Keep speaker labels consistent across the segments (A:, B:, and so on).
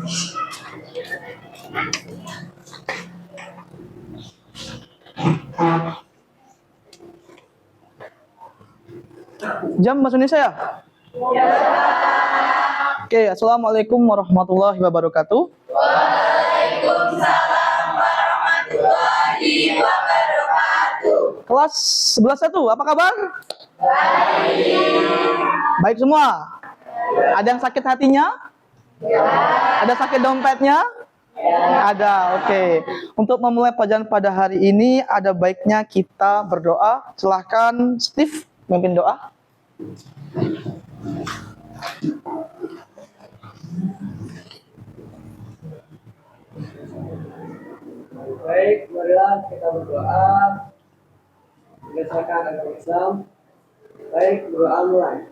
A: Jam bahasa Indonesia ya? Ya. Oke, assalamualaikum warahmatullahi wabarakatuh.
B: Waalaikumsalam warahmatullahi wabarakatuh.
A: Kelas 11-1, apa kabar? Baik semua? Ada yang sakit hatinya? Ya. Ada sakit dompetnya? Ya. Ada, oke. Untuk memulai pelajaran pada hari ini, ada baiknya kita berdoa. Silahkan Steve memimpin doa.
C: Baik, marilah kita berdoa berdasarkan agama Islam. Baik, berdoa mulai.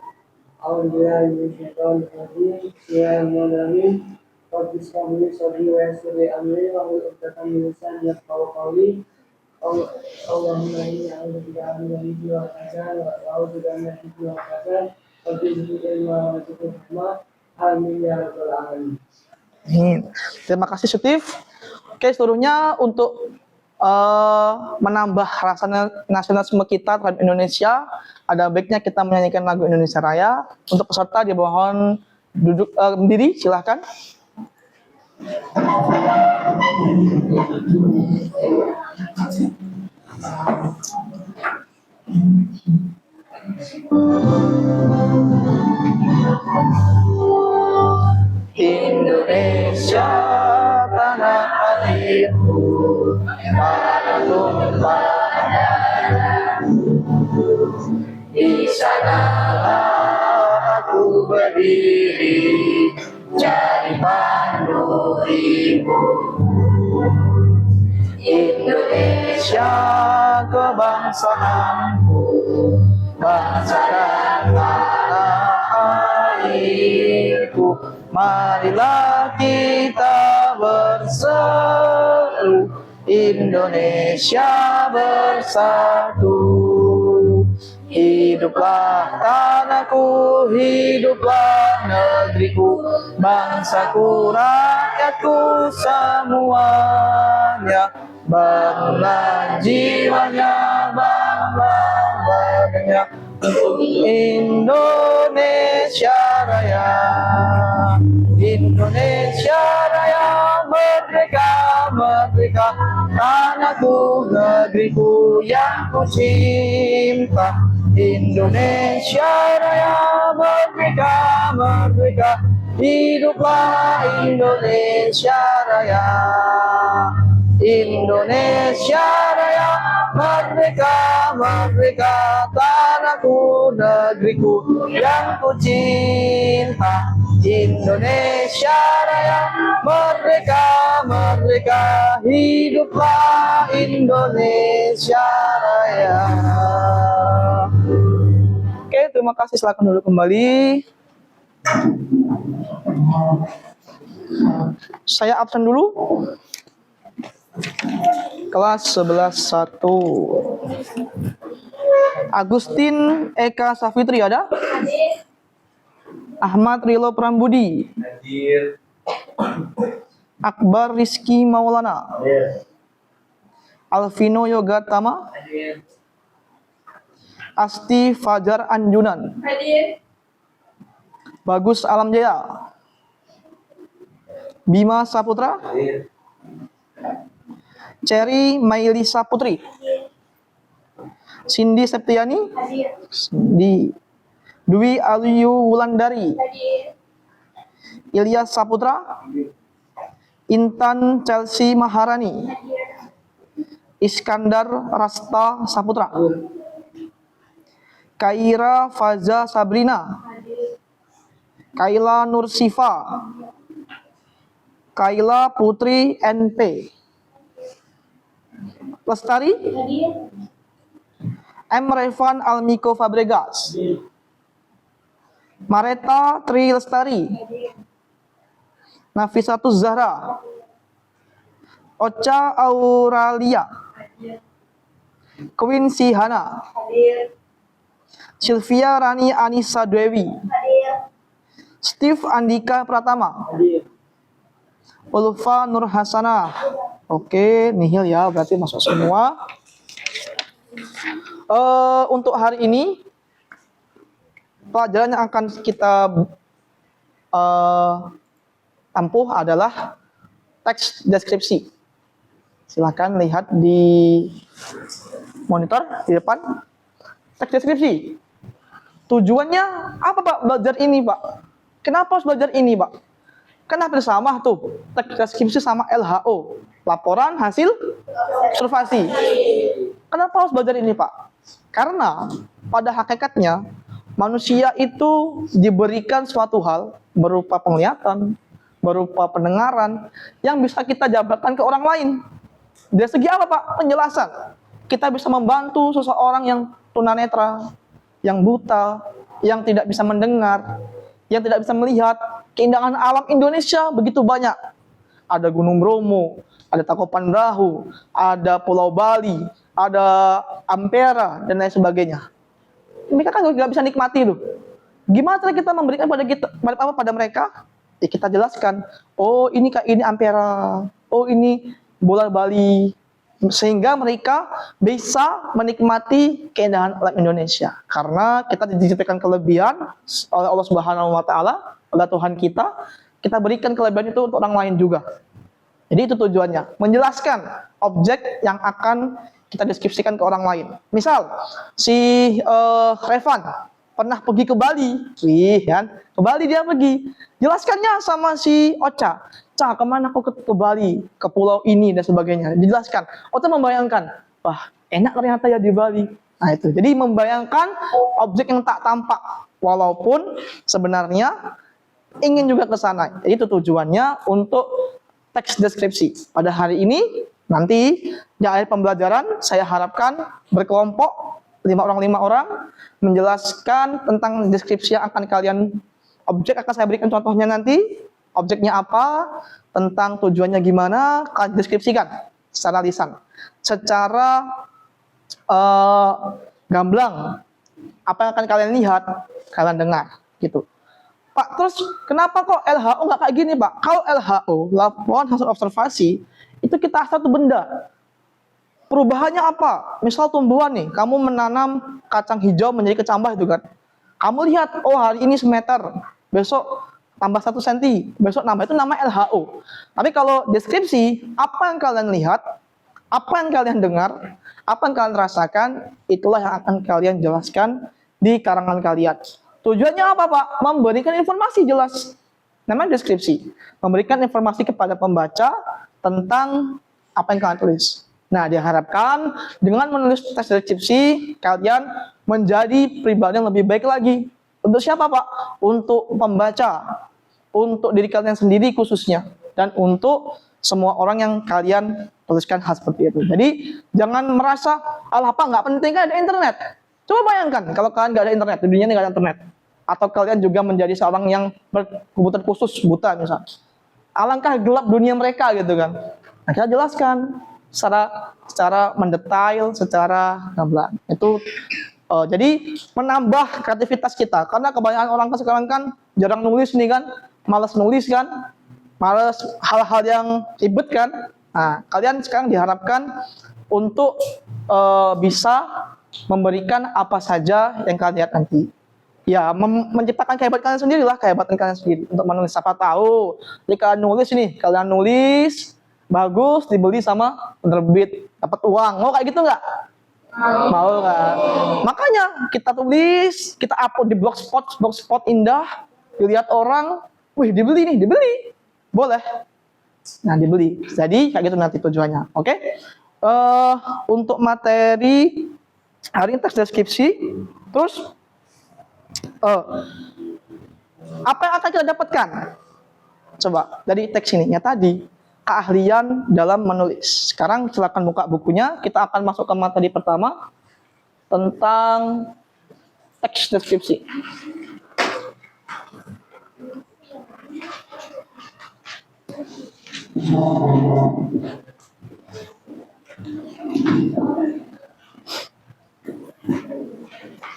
C: Alhamdulillah, Bismillahirrahmanirrahim. Rabbi shrah li sadri wa yassir li amri wahlul 'uqdatam min lisani yafqahu qawli. Allahumma inni a'udzubika min al-jahli wal kasal wa a'udzubika min al-jahli wal kasal. Rabbi zidni ilma wa zidni hikmah. Amin ya rabbal alamin.
A: Terima kasih Steve. Oke, seluruhnya untuk menambah rasa nasionalisme kita terhadap Indonesia, ada baiknya kita menyanyikan lagu Indonesia Raya. Untuk peserta dimohon duduk berdiri, silahkan. Indonesia tanah airku, tanah tumpah darahku. Di sanalah aku berdiri, jadi pandu ibu. Indonesia kebangsaanku, bangsa dan tanah airku. Marilah kita berseru, Indonesia bersatu. Hiduplah tanahku, hiduplah negeriku, bangsaku, rakyatku semuanya. Bangunlah jiwanya, bangunlah badannya untuk Indonesia Raya. Indonesia Raya, merdeka, merdeka, tanahku, negeriku yang ku cinta. Indonesia Raya, merdeka, merdeka, hiduplah Indonesia Raya. Indonesia Raya, merdeka, merdeka, tanahku, negeriku yang ku cinta. Indonesia Raya, merdeka, merdeka, hiduplah Indonesia Raya. Oke, terima kasih. Silakan duduk kembali. Saya absen dulu. Kelas 11-1. Agustin Eka Safitri ada? Ahmad Rilo Prambudi.
D: Hadir.
A: Akbar Rizky Maulana.
D: Hadir.
A: Alvino Yoga Tama.
D: Hadir.
A: Asti Fajar Anjunan.
B: Hadir.
A: Bagus Alam Jaya. Bima Saputra.
D: Hadir.
A: Cherry Mailisa Putri. Cindy Septiani.
B: Hadir.
A: Dwi Aliyu Wulandari.
B: Hadir.
A: Ilyas Saputra. Intan Chelsea Maharani.
B: Hadir.
A: Iskandar Rasta Saputra. Kaira Faza Sabrina.
B: Hadir.
A: Kaila Nursifa. Kaila Putri NP. Lestari.
B: Hadir.
A: M. Revan Almiko Fabregas. Mareta Tri Lestari.
B: Hadir.
A: Nafisatus Zahra. Ocha Auralia.
B: Hadir.
A: Quincy Hana.
B: Hadir.
A: Sylvia Rani Anissa Dewi.
B: Hadir.
A: Steve Andika Pratama.
C: Hadir.
A: Ulfa Nur Hasanah. Oke, nihil ya, berarti masuk semua. Untuk hari ini, pelajaran yang akan kita tempuh adalah teks deskripsi. Silakan lihat di monitor di depan. Teks deskripsi. Tujuannya apa Pak belajar ini Pak? Kenapa harus belajar ini Pak? Kenapa sama tuh teks deskripsi sama LHO, laporan hasil observasi. Kenapa harus belajar ini Pak? Karena pada hakikatnya manusia itu diberikan suatu hal berupa penglihatan, berupa pendengaran yang bisa kita jabarkan ke orang lain. Dari segi apa Pak? Penjelasan. Kita bisa membantu seseorang yang tunanetra, yang buta, yang tidak bisa mendengar, yang tidak bisa melihat. Keindahan alam Indonesia begitu banyak. Ada Gunung Bromo, ada Tangkuban Perahu, ada Pulau Bali, ada Ampera, dan lain sebagainya. Mereka kan nggak bisa nikmati tuh. Gimana cara kita memberikan pada mereka? Ya kita jelaskan. Oh ini Ampera. Oh ini bola Bali. Sehingga mereka bisa menikmati keindahan alam Indonesia. Karena kita diberikan kelebihan oleh Allah Subhanahu wa taala, oleh Tuhan kita berikan kelebihan itu untuk orang lain juga. Jadi itu tujuannya, menjelaskan objek yang akan kita deskripsikan ke orang lain. Misal, si Revan pernah pergi ke Bali, kan? Ke Bali dia pergi, jelaskannya sama si Ocha. Cah, kemana aku ke Bali, ke pulau ini dan sebagainya. Dijelaskan. Ocha membayangkan, wah enak ternyata ya di Bali. Nah itu, jadi membayangkan objek yang tak tampak, walaupun sebenarnya ingin juga ke sana. Jadi itu tujuannya untuk teks deskripsi. Pada hari ini, nanti di akhir pembelajaran, saya harapkan berkelompok 5 orang menjelaskan tentang deskripsi yang akan objek akan saya berikan contohnya nanti. Objeknya apa, tentang tujuannya gimana, kalian deskripsikan secara lisan, secara gamblang. Apa yang akan kalian lihat, kalian dengar, gitu. Pak, terus kenapa kok LHO nggak kayak gini Pak? Kalau LHO, laporan hasil observasi, itu kita satu benda. Perubahannya apa? Misal tumbuhan nih, kamu menanam kacang hijau menjadi kecambah itu kan. Kamu lihat, oh hari ini semeter, besok tambah 1 cm, besok nambah, itu nama LHO. Tapi kalau deskripsi, apa yang kalian lihat, apa yang kalian dengar, apa yang kalian rasakan, itulah yang akan kalian jelaskan di karangan kalian. Tujuannya apa Pak? Memberikan informasi jelas. Namanya deskripsi. Memberikan informasi kepada pembaca tentang apa yang kalian tulis. Nah, diharapkan dengan menulis teks deskripsi, kalian menjadi pribadi yang lebih baik lagi. Untuk siapa Pak? Untuk pembaca. Untuk diri kalian sendiri khususnya. Dan untuk semua orang yang kalian tuliskan hal seperti itu. Jadi, jangan merasa, alah Pak, nggak penting kan ada internet. Coba bayangkan, kalau kalian nggak ada internet, di dunia ini nggak ada internet. Atau kalian juga menjadi seorang yang berkebutuhan khusus, buta misalnya. Alangkah gelap dunia mereka gitu kan. Nah, kita jelaskan secara mendetail, secara gamblang. Itu jadi menambah kreativitas kita. Karena kebanyakan orang sekarang kan jarang nulis nih kan, malas nulis kan, malas hal-hal yang ribet kan. Nah, kalian sekarang diharapkan untuk bisa memberikan apa saja yang kalian lihat nanti. Ya, menciptakan kehebatan kalian sendiri lah, kehebatan kalian sendiri untuk menulis. Siapa tahu, jika kalian nulis bagus, dibeli sama penerbit, dapat uang. Mau kayak gitu nggak? Mau kan? Makanya kita tulis, kita upload di blogspot indah, dilihat orang, wih dibeli nih, dibeli, boleh. Nah dibeli. Jadi kayak gitu nanti tujuannya. Oke? Untuk materi hari ini teks deskripsi, terus apa yang akan kita dapatkan? Coba dari teks ini ya tadi, keahlian dalam menulis. Sekarang silakan buka bukunya, kita akan masuk ke materi pertama tentang teks deskripsi.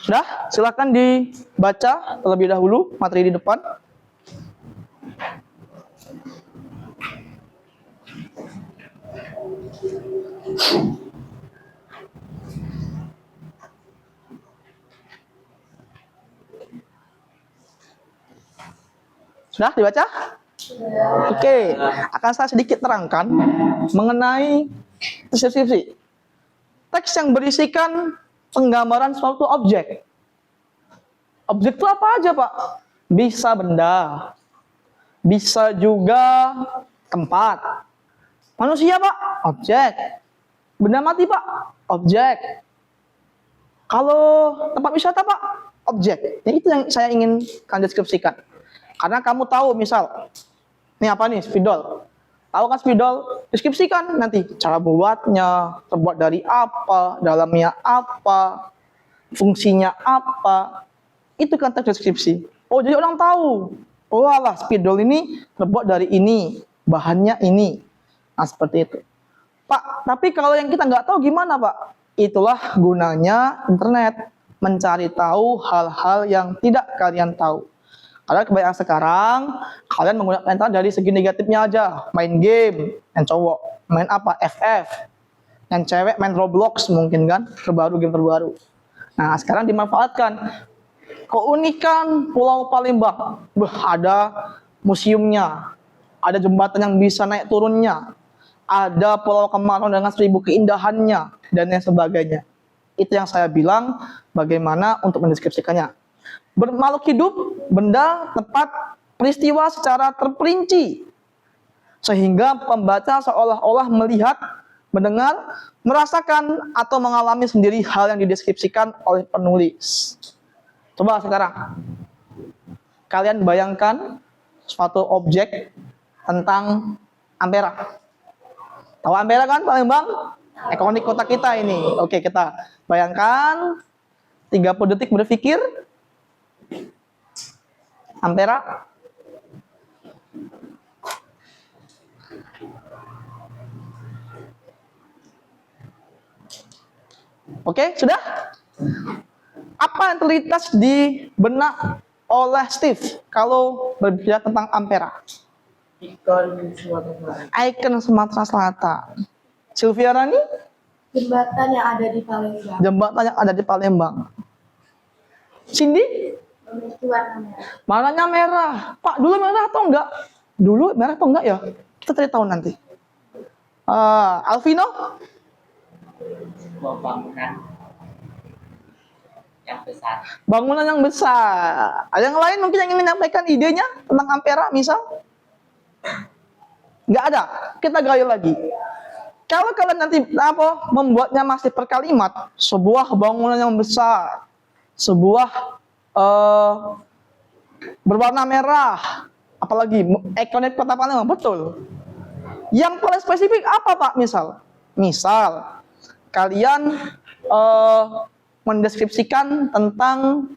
A: Sudah, silakan dibaca terlebih dahulu materi di depan. Sudah dibaca? Oke, akan saya sedikit terangkan mengenai deskripsi. Teks yang berisikan penggambaran suatu objek. Objek itu apa aja, Pak? Bisa benda, bisa juga tempat. Manusia, Pak, objek. Benda mati, Pak, objek. Kalau tempat wisata, Pak, objek. Ya, itu yang saya ingin kalian deskripsikan. Karena kamu tahu, misal, ini apa nih, spidol. Tahu kan spidol? Deskripsikan nanti cara buatnya, terbuat dari apa, dalamnya apa, fungsinya apa. Itu kan teks deskripsi. Oh, jadi orang tahu. Oh alah, spidol ini terbuat dari ini, bahannya ini. Nah, seperti itu. Pak, tapi kalau yang kita nggak tahu gimana, Pak? Itulah gunanya internet. Mencari tahu hal-hal yang tidak kalian tahu. Karena kebanyakan sekarang, kalian menggunakan internet dari segi negatifnya aja. Main game, yang cowok. Main apa? FF. Yang cewek main Roblox mungkin kan? Game terbaru. Nah, sekarang dimanfaatkan. Keunikan Pulau Palembang. Ada museumnya. Ada jembatan yang bisa naik turunnya. Ada Pulau Kemarau dengan 1000 keindahannya. Dan lain sebagainya. Itu yang saya bilang bagaimana untuk mendeskripsikannya. Bermakhluk hidup, benda, tempat, peristiwa secara terperinci. Sehingga pembaca seolah-olah melihat, mendengar, merasakan, atau mengalami sendiri hal yang dideskripsikan oleh penulis. Coba sekarang, kalian bayangkan suatu objek tentang Ampera. Tahu Ampera kan, Palembang? Ikonik kota kita ini. Oke, kita bayangkan 30 detik berpikir. Ampera. Oke, sudah? Apa yang terlintas di benak oleh Steve kalau berbicara tentang Ampera?
C: Ikon Sumatera Barat.
A: Ikon Sumatera Selatan. Sylvia Rani?
B: Jembatan yang ada di Palembang.
A: Jembatan yang ada di Palembang. Cindy?
B: Memiliki warna merah.
A: Warnanya merah. Pak, dulu merah atau enggak? Dulu merah atau enggak ya? Kita cari tahu nanti. Alvino?
D: Sebuah bangunan yang besar.
A: Bangunan yang besar. Ada yang lain mungkin yang ingin menyampaikan idenya tentang Ampera misal? Enggak ada. Kita gali lagi. Kalau kalian nanti membuatnya masih per kalimat, sebuah bangunan yang besar, sebuah berwarna merah, apalagi ikonik kota Palembang, betul. Yang paling spesifik apa, Pak? Misal kalian mendeskripsikan tentang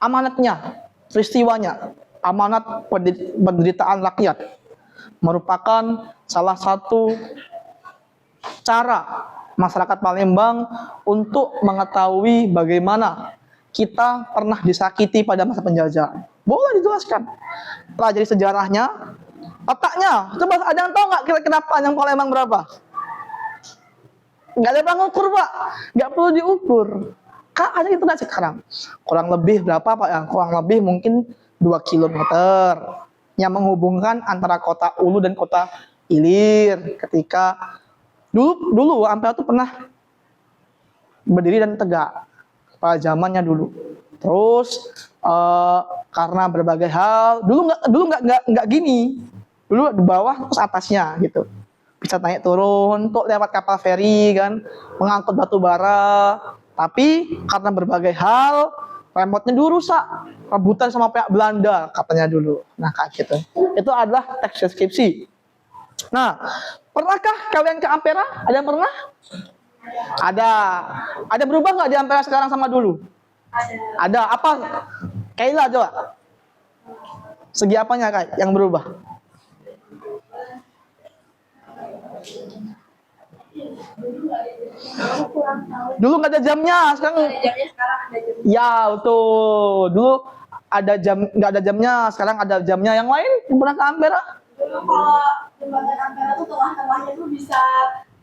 A: amanatnya, peristiwanya, amanat penderitaan rakyat, merupakan salah satu cara masyarakat Palembang untuk mengetahui bagaimana kita pernah disakiti pada masa penjajahan. Boleh dijelaskan. Pelajari sejarahnya, letaknya. Coba ada yang tahu nggak kira-kira panjang Palembang berapa? Nggak ada yang ukur, Pak. Nggak perlu diukur. Kan ada internet sekarang. Kurang lebih berapa, Pak? Yang kurang lebih mungkin 2 kilometer yang menghubungkan antara kota Ulu dan kota Ilir. Ketika dulu Ampera itu pernah berdiri dan tegak pada zamannya dulu. Terus karena berbagai hal, dulu nggak gini. Dulu di bawah terus atasnya gitu. Bisa naik turun untuk lewat kapal feri kan, mengangkut batu bara. Tapi karena berbagai hal, remote-nya dulu rusak, rebutan sama pihak Belanda katanya dulu. Nah, kayak gitu. Itu adalah teks deskripsi. Nah, pernahkah kalian ke Ampera? Ada yang pernah? Ada. Ada berubah nggak di Ampera sekarang sama dulu? Ada. Apa? Kaila coba. Segi apanya Kak yang berubah? Dulu nggak ada jamnya, sekarang.
B: Jamnya sekarang ada jam.
A: Ya betul. Dulu ada jam, nggak ada jamnya, sekarang ada jamnya. Yang lain yang pernah ke Ampera?
B: Dulu kalau jembatan Ampera tuh tengah-tengahnya tuh bisa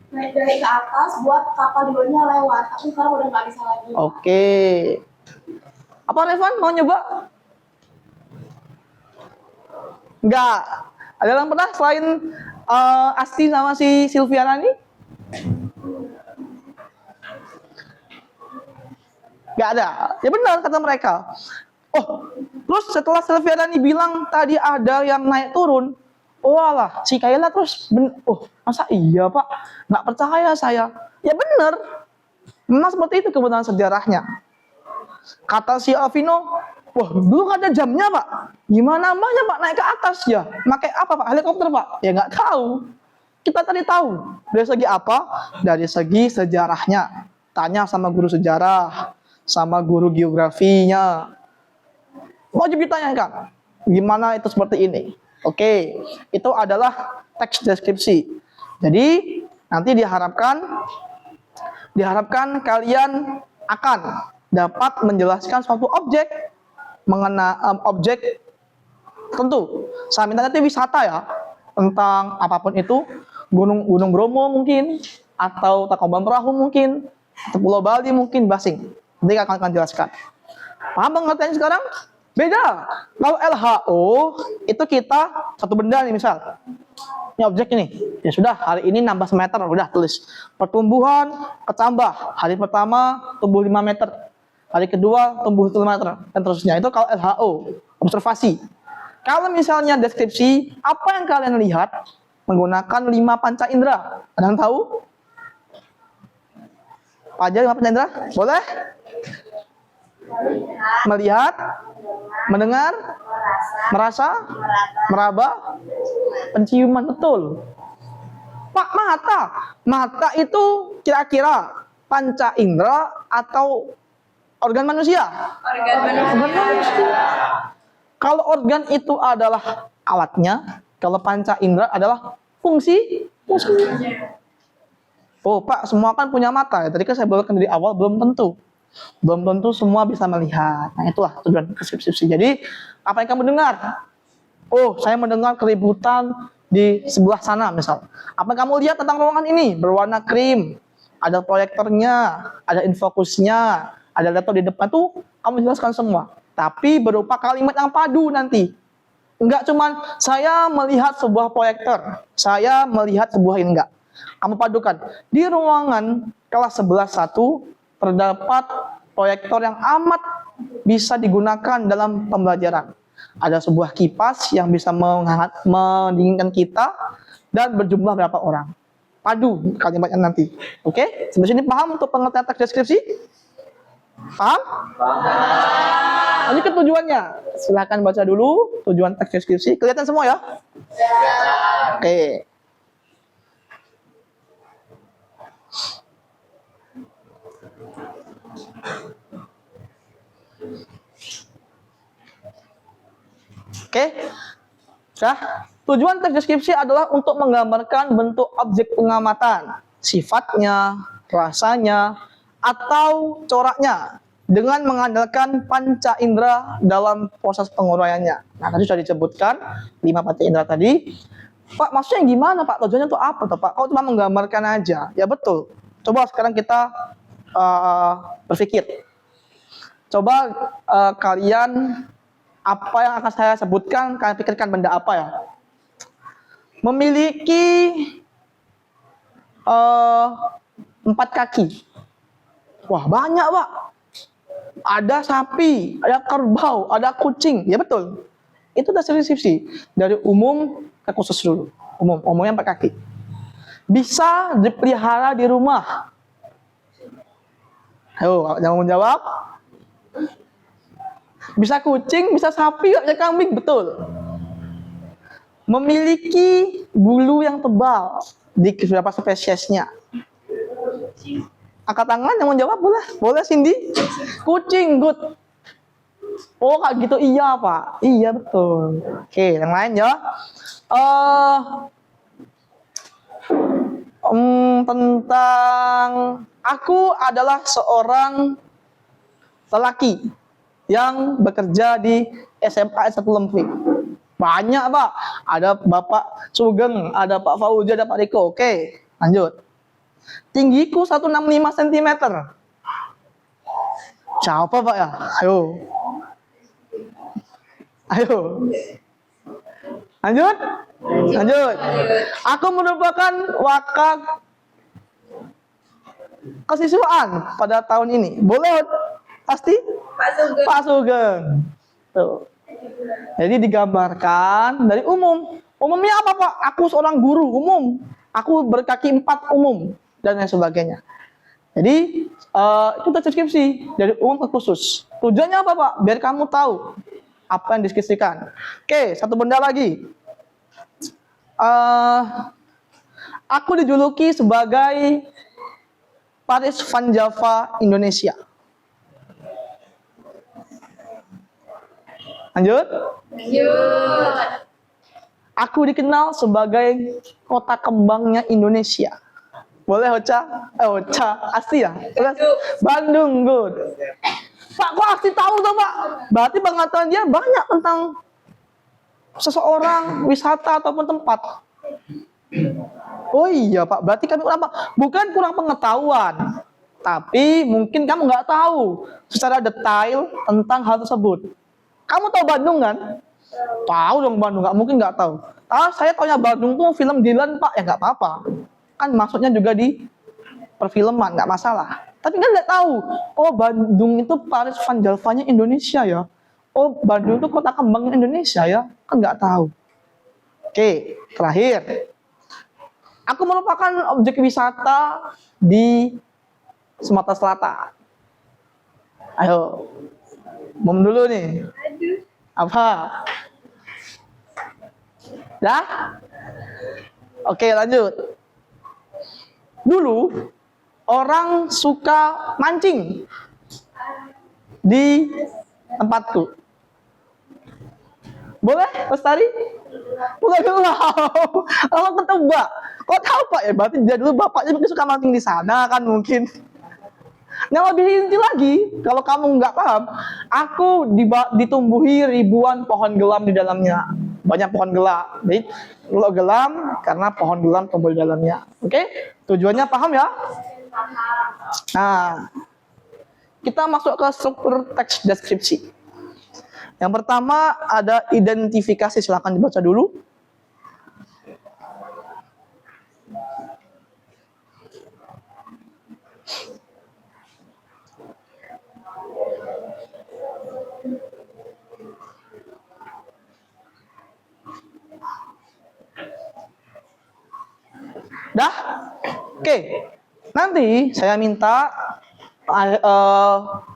B: naik dari ke atas buat kapal di bawahnya lewat. Tapi sekarang udah nggak bisa lagi.
A: Oke. Apa Revan mau nyoba? Enggak. Ada yang pernah selain Asti sama si Silviana nih? Enggak ada. Ya benar kata mereka. Oh, terus setelah Silviana nih bilang tadi ada yang naik turun. Oh alah, si Kayla terus, oh masa iya pak? Nggak percaya saya. Ya benar. Memang seperti itu kebenaran sejarahnya. Kata si Alvino, wah dulu nggak ada jamnya pak. Gimana mbaknya pak naik ke atas ya? Pakai apa pak? Helikopter pak? Ya nggak tahu. Kita tadi tahu. Dari segi apa? Dari segi sejarahnya. Tanya sama guru sejarah, sama guru geografinya. Wajib ditanyakan. Gimana itu seperti ini? Oke, itu adalah teks deskripsi. Jadi nanti diharapkan kalian akan dapat menjelaskan suatu objek objek tentu. Saya minta nanti wisata ya, tentang apapun itu, Gunung Bromo mungkin, atau Tangkuban Perahu mungkin, atau Pulau Bali mungkin, Basing. Nanti akan jelaskan. Paham pengertiannya sekarang? Beda. Kalau LHO itu kita satu benda nih misal. Ini objek ini. Ya sudah, hari ini nambah semeter, udah tulis. Pertumbuhan ketambah. Hari pertama tumbuh 5 meter. Hari kedua tumbuh 1 meter dan terusnya. Itu kalau LHO, observasi. Kalau misalnya deskripsi, apa yang kalian lihat menggunakan 5 panca indera? Ada yang tahu? Apa aja 5 panca indera? Boleh? Melihat, mendengar, merasa, meraba, penciuman. Betul. Pak, mata itu kira-kira panca indera atau organ manusia? Organ manusia. Kalau organ itu adalah alatnya, kalau panca indera adalah fungsi. Oh Pak, semua kan punya mata ya. Tadi kan saya bawakan dari awal, belum tentu semua bisa melihat. Nah itulah tujuan deskripsi. Jadi apa yang kamu dengar? Oh, saya mendengar keributan di sebelah sana misal. Apa yang kamu lihat tentang ruangan ini? Berwarna krim, ada proyektornya, ada infokusnya, ada laptop di depan tuh kamu jelaskan semua. Tapi berupa kalimat yang padu nanti. Enggak cuman saya melihat sebuah proyektor, saya melihat sebuah ini, enggak. Kamu padukan. Di ruangan kelas 11-1 terdapat proyektor yang amat bisa digunakan dalam pembelajaran. Ada sebuah kipas yang bisa mendinginkan kita dan berjumlah berapa orang. Padu kalimatnya nanti. Oke? Sampai sini paham untuk pengertian teks deskripsi? Paham? Paham. Lanjut ke tujuannya. Silahkan baca dulu tujuan teks deskripsi. Kelihatan semua ya? Oke. Oke, nah, tujuan teks deskripsi adalah untuk menggambarkan bentuk objek pengamatan, sifatnya, rasanya, atau coraknya dengan mengandalkan panca indera dalam proses penguraiannya. Nah, tadi sudah disebutkan 5 panca indera tadi. Pak, maksudnya gimana Pak? Tujuannya itu apa tuh Pak? Kok cuma menggambarkan aja? Ya betul. Coba sekarang kita berpikir. Coba kalian, apa yang akan saya sebutkan, kalian pikirkan benda apa ya? Memiliki 4 kaki. Wah banyak Pak. Ada sapi, ada kerbau, ada kucing. Ya betul. Itu deskripsi. Dari umum ke khusus dulu. Umumnya 4 kaki. Bisa dipelihara di rumah. Ayo, jangan menjawab. Bisa kucing, bisa sapi, bisa kambing, betul. Memiliki bulu yang tebal di beberapa spesiesnya. Angkat tangan yang menjawab, boleh? Boleh Cindy? Kucing, good. Oh kayak gitu, iya Pak. Iya betul. Oke, yang lain ya. Tentang aku adalah seorang lelaki yang bekerja di SMA S1 Lempik. Banyak, Pak. Ada Bapak Sugeng, ada Pak Fauzi, ada Pak Riko. Oke, lanjut. Tinggiku 165 cm. Siapa, Pak ya? Ayo. Ayo. Lanjut. Lanjut. Aku merupakan wakil kesiswaan pada tahun ini. Boleh? Pasti?
B: Pak Sugeng.
A: Pak Sugeng. Tuh. Jadi digambarkan dari umum. Umumnya apa, Pak? Aku seorang guru umum. Aku berkaki 4 umum dan lain sebagainya. Jadi itu deskripsi dari umum ke khusus. Tujuannya apa, Pak? Biar kamu tahu apa yang dideskripsikan. Oke, satu benda lagi. Aku dijuluki sebagai Paris Van Java Indonesia. Lanjut.
B: Lanjut.
A: Aku dikenal sebagai kota kembangnya Indonesia. Boleh Ocha? Ocha, asli ya? Boleh? Bandung, good. Pak, kok asli tahu tuh, Pak? Berarti pengetahuan dia banyak tentang seseorang, wisata, ataupun tempat. Oh iya, Pak. Berarti kami bukan kurang pengetahuan, tapi mungkin kamu nggak tahu secara detail tentang hal tersebut. Kamu tahu Bandung kan? Tahu dong Bandung, nggak mungkin nggak tahu. Saya taunya Bandung tuh film Dilan, Pak. Ya nggak apa-apa. Kan maksudnya juga di perfilman, nggak masalah. Tapi kan nggak tahu. Oh, Bandung itu Paris Van Java-nya Indonesia ya. Oh, Bandung itu kota kembangnya Indonesia ya. Kan nggak tahu. Oke, terakhir. Aku merupakan objek wisata di Sumatera Selatan. Ayo, Mom dulu nih. Apa? Dah? Oke, lanjut. Dulu orang suka mancing di tempatku. Boleh, Lestari? Boleh dulu. Kalau ketebak. Kok tahu, Pak ya? Berarti dia dulu bapaknya mungkin suka mancing di sana kan mungkin. Yang lebih inti lagi, kalau kamu nggak paham, aku ditumbuhi ribuan pohon gelam di dalamnya. Banyak pohon gelam. Jadi, kalau gelam karena pohon gelam tumbuh di dalamnya. Oke? Tujuannya paham ya? Nah, kita masuk ke struktur teks deskripsi. Yang pertama ada identifikasi, silahkan dibaca dulu. Dah? Oke. Nanti saya minta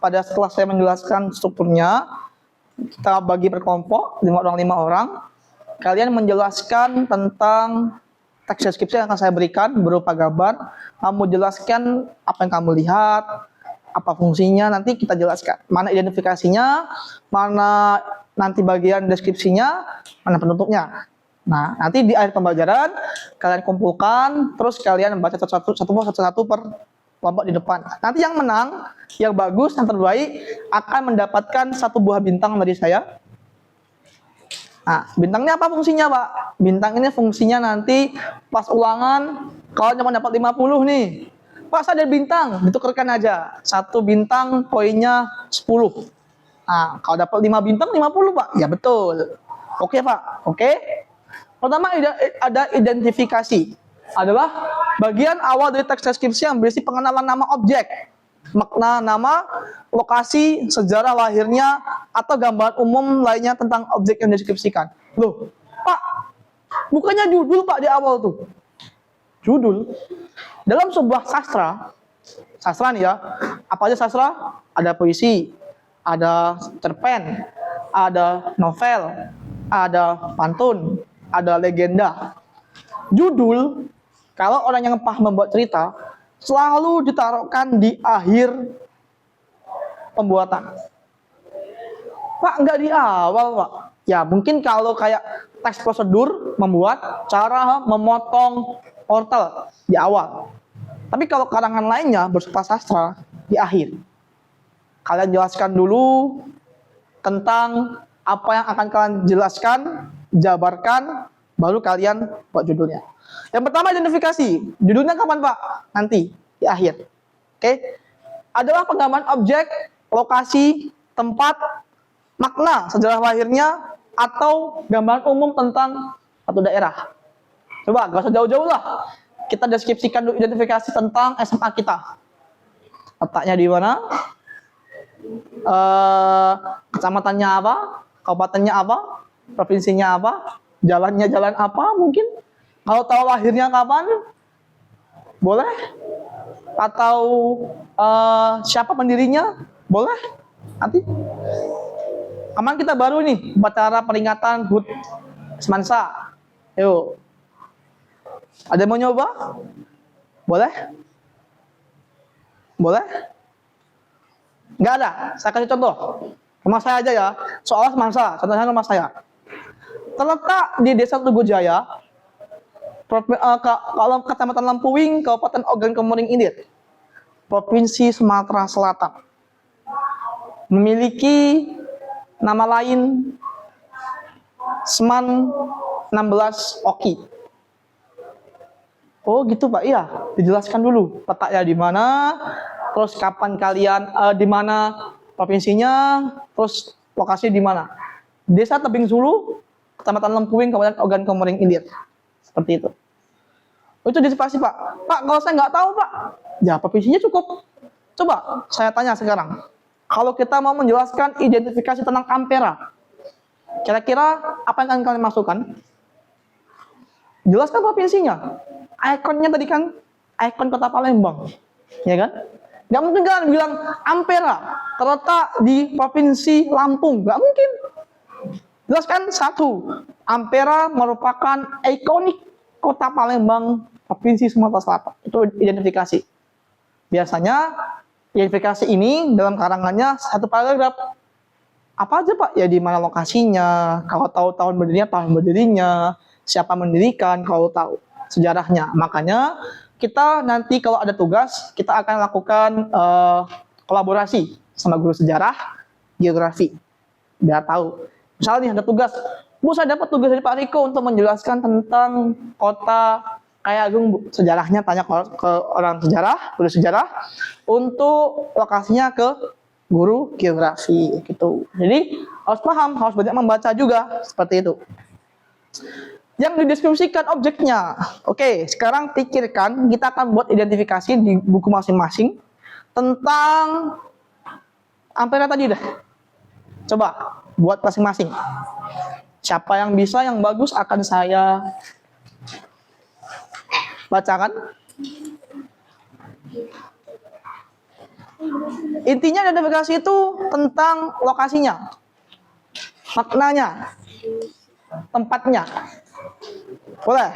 A: pada setelah saya menjelaskan strukturnya, kita bagi per kelompok 5 orang. Kalian menjelaskan tentang teks deskripsi yang akan saya berikan berupa gambar. Kamu jelaskan apa yang kamu lihat, apa fungsinya, nanti kita jelaskan. Mana identifikasinya, mana nanti bagian deskripsinya, mana penutupnya. Nah, nanti di akhir pembelajaran kalian kumpulkan, terus kalian membaca satu-satu per kelompok di depan. Nanti yang menang, yang bagus, yang terbaik akan mendapatkan 1 buah bintang dari saya. Nah, bintangnya apa fungsinya, Pak? Bintang ini fungsinya nanti pas ulangan, kalau cuma dapat 50 nih. Pak, saya ada bintang, ditukarkan aja. 1 bintang poinnya 10. Nah, kalau dapat 5 bintang 50, Pak. Ya betul. Oke, Pak. Oke. Pertama ada identifikasi. Adalah bagian awal dari teks deskripsi yang berisi pengenalan nama objek, makna nama, lokasi, sejarah lahirnya, atau gambaran umum lainnya tentang objek yang dideskripsikan. Loh, Pak, bukannya judul, Pak, di awal tuh. Judul. Dalam sebuah sastra nih ya, apa aja sastra? Ada puisi, ada cerpen, ada novel, ada pantun, ada legenda. Judul, kalau orang yang paham membuat cerita, selalu ditaruhkan di akhir pembuatan. Pak, nggak di awal, Pak. Ya, mungkin kalau kayak teks prosedur membuat cara memotong wortel di awal. Tapi kalau karangan lainnya bersifat sastra di akhir. Kalian jelaskan dulu tentang apa yang akan kalian jelaskan jabarkan, baru kalian buat judulnya. Yang pertama identifikasi. Judulnya kapan Pak? Nanti, di akhir. Oke? Adalah penggambaran objek, lokasi, tempat, makna sejarah lahirnya, atau gambaran umum tentang satu daerah. Coba, gak usah jauh-jauh lah. Kita deskripsikan dulu identifikasi tentang SMA kita. Letaknya di mana? Kecamatannya apa? Kabupatennya apa? Provinsinya apa? Jalannya jalan apa mungkin? Kalau tahu lahirnya kapan? Boleh? Atau siapa pendirinya? Boleh? Nanti. Aman kita baru nih upacara peringatan HUT Semansa. Yuk. Ada yang mau nyoba? Boleh? Boleh? Nggak ada. Saya kasih contoh. Rumah saya aja ya. Soal Semansa. Contohnya rumah saya. Terletak di Desa Tugu Jaya, Kecamatan Lampuing, Kabupaten Ogan Komering Ilir, Provinsi Sumatera Selatan. Memiliki nama lain Seman 16 Oki. Oh gitu Pak, iya. Dijelaskan dulu letaknya di mana, terus kapan kalian di mana provinsinya, terus lokasi di mana. Desa Tebing Sulu, Kecamatan Lempuing, Kabupaten Ogan Komering Ilir. Seperti itu. Itu disipasi Pak. Pak, kalau saya nggak tahu Pak, ya provinsinya cukup. Coba saya tanya sekarang. Kalau kita mau menjelaskan identifikasi tentang Ampera, kira-kira apa yang akan kalian masukkan? Jelaskan provinsinya. Ikonnya tadi kan ikon kota Palembang, ya kan? Nggak mungkin kan bilang Ampera terletak di provinsi Lampung, nggak mungkin. Jelaskan satu, Ampera merupakan ikonik kota Palembang, provinsi Sumatera Selatan. Itu identifikasi. Biasanya identifikasi ini dalam karangannya satu paragraf. Apa aja Pak? Ya di mana lokasinya, kalau tahu tahun berdirinya, siapa mendirikan, kalau tahu sejarahnya. Makanya kita nanti kalau ada tugas, kita akan lakukan kolaborasi sama guru sejarah, geografi. Biar tahu. Misalnya nih ada tugas, Bu saya dapat tugas dari Pak Riko untuk menjelaskan tentang kota Kayagung, Bu. Sejarahnya tanya ke orang sejarah, guru sejarah, untuk lokasinya ke guru geografi gitu. Jadi harus paham, harus banyak membaca juga seperti itu. Yang dideskripsikan objeknya. Oke, sekarang pikirkan kita akan buat identifikasi di buku masing-masing tentang Ampera tadi dah. Coba buat masing-masing. Siapa yang bisa, yang bagus akan saya bacakan. Intinya identifikasi itu tentang lokasinya, maknanya, tempatnya. Boleh?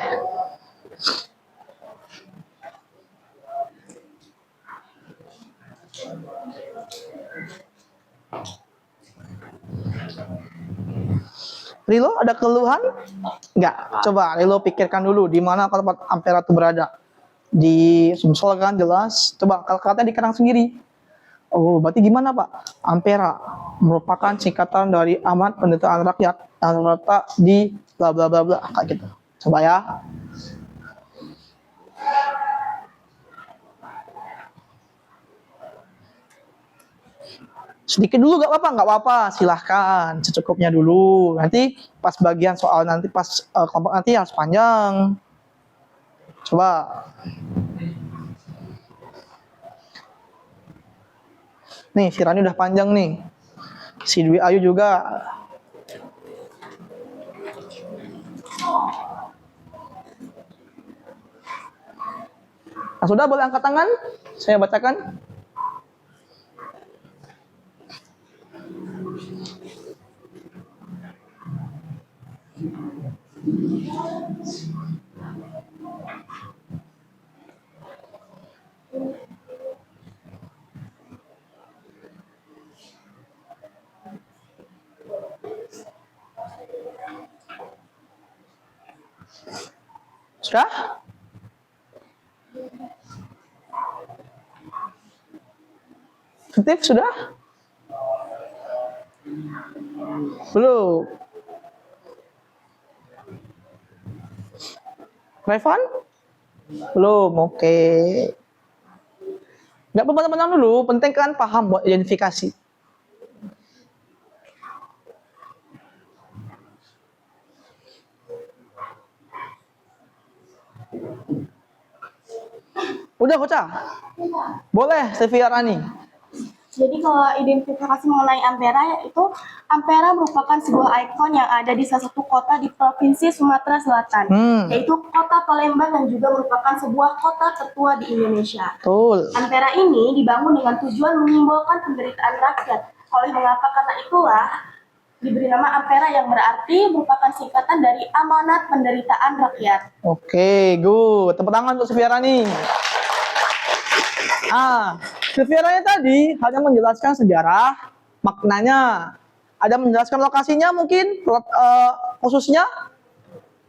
A: Rilo ada keluhan? Enggak. Coba Rilo pikirkan dulu di mana tempat Ampera itu berada. Di Sumsel kan jelas. Coba kalau katanya di Karang sendiri. Oh, berarti gimana Pak? Ampera merupakan singkatan dari Amat Penderitaan Rakyat yang terletak di bla bla bla bla kayak gitu. Coba ya. Sedikit dulu nggak apa-apa, silahkan secukupnya dulu. Nanti pas bagian soal nanti pas kelompok nanti harus panjang. Coba. Nih, si Rani udah panjang nih. Si Dwi Ayu juga. Nah, sudah boleh angkat tangan? Saya bacakan. Sudah? Aktif sudah? Belum. Revan? Belum, oke. Nggak apa-apa teman-teman dulu, penting kan paham buat identifikasi. Udah Koca? Boleh, Sevia Rani.
B: Jadi kalau identifikasi mengenai Ampera, itu Ampera merupakan sebuah ikon yang ada di salah satu kota di Provinsi Sumatera Selatan, yaitu kota Palembang yang juga merupakan sebuah kota tertua di Indonesia.
A: Betul.
B: Ampera ini dibangun dengan tujuan menyimbolkan penderitaan rakyat. Oleh mengapa karena itulah diberi nama Ampera yang berarti merupakan singkatan dari amanat penderitaan rakyat.
A: Oke, good. Tepuk tangan untuk Sevia Rani. Sevia Rani tadi hanya menjelaskan sejarah, maknanya. Ada menjelaskan lokasinya mungkin, khususnya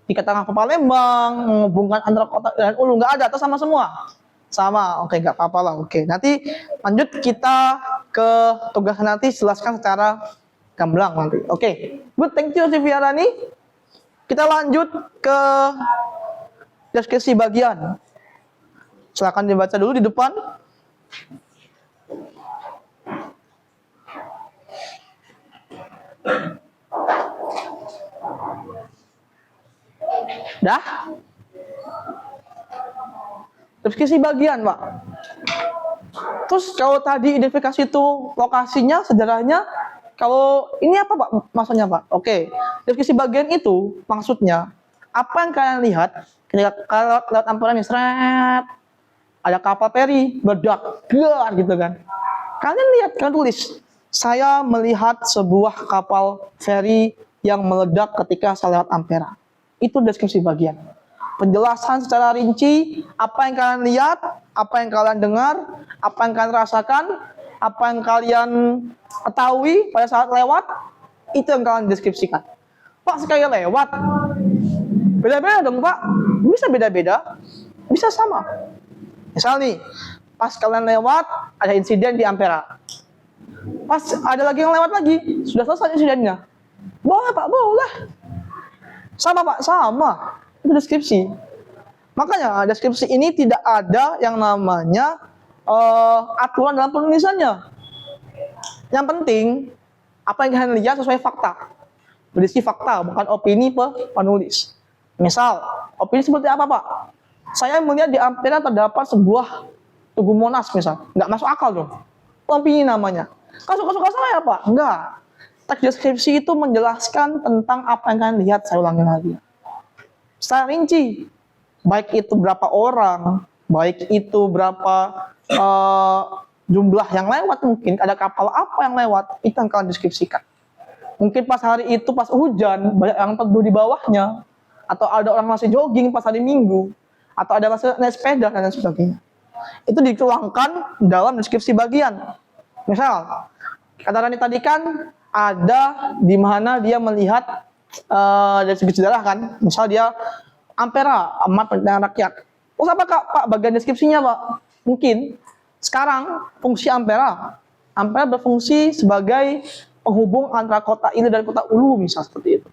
A: di tengah Palembang, menghubungkan antara kota dan Ulu. Nggak ada, atau sama semua? Sama, oke, nggak apa-apa lah. Oke, nanti lanjut kita ke tugas nanti, jelaskan secara gamblang nanti. Oke, good, thank you Sevia Rani. Kita lanjut ke deskripsi bagian. Silakan dibaca dulu di depan. Dah? Deskripsi bagian, Pak. Terus kalau tadi identifikasi itu lokasinya, sejarahnya, kalau ini apa Pak maksudnya Pak? Oke, deskripsi bagian itu maksudnya apa yang kalian lihat ketika kalau lewat Ampera nih, seret, ada kapal feri meledak, gitu kan? Kalian lihat, kalian tulis, saya melihat sebuah kapal feri yang meledak ketika saya lewat Ampera. Itu deskripsi bagian. Penjelasan secara rinci apa yang kalian lihat, apa yang kalian dengar, apa yang kalian rasakan, apa yang kalian ketahui pada saat lewat, itu yang kalian deskripsikan. Pak, sekali lewat, beda-beda dong Pak. Bisa beda-beda, bisa sama. Misal nih, pas kalian lewat, ada insiden di Ampera. Pas ada lagi yang lewat lagi, sudah selesai insidennya. Boleh Pak, boleh. Sama Pak, sama. Itu deskripsi. Makanya deskripsi ini tidak ada yang namanya aturan dalam penulisannya. Yang penting, apa yang kalian lihat sesuai fakta. Berisi fakta, bukan opini penulis. Misal, opini seperti apa Pak? Saya melihat di Ampera terdapat sebuah tugu Monas misal. Nggak masuk akal dong. Opini namanya. Kan suka-suka saya Pak? Enggak. Teks deskripsi itu menjelaskan tentang apa yang kalian lihat, saya ulangi lagi. Secara rinci, baik itu berapa orang, baik itu berapa jumlah yang lewat, mungkin ada kapal apa yang lewat, itu yang kalian deskripsikan. Mungkin pas hari itu, pas hujan, banyak yang teduh di bawahnya, atau ada orang masih jogging pas hari Minggu, atau ada masih naik sepeda, dan lain sebagainya. Itu dituangkan dalam deskripsi bagian. Misal, kata Rani tadi kan, ada di mana dia melihat dari segi sejarah kan, misal dia Ampera, amat penderitaan rakyat. Terus apa Pak bagian deskripsinya Pak? Mungkin sekarang fungsi Ampera berfungsi sebagai penghubung antara kota ini dan kota Ulu misal seperti itu.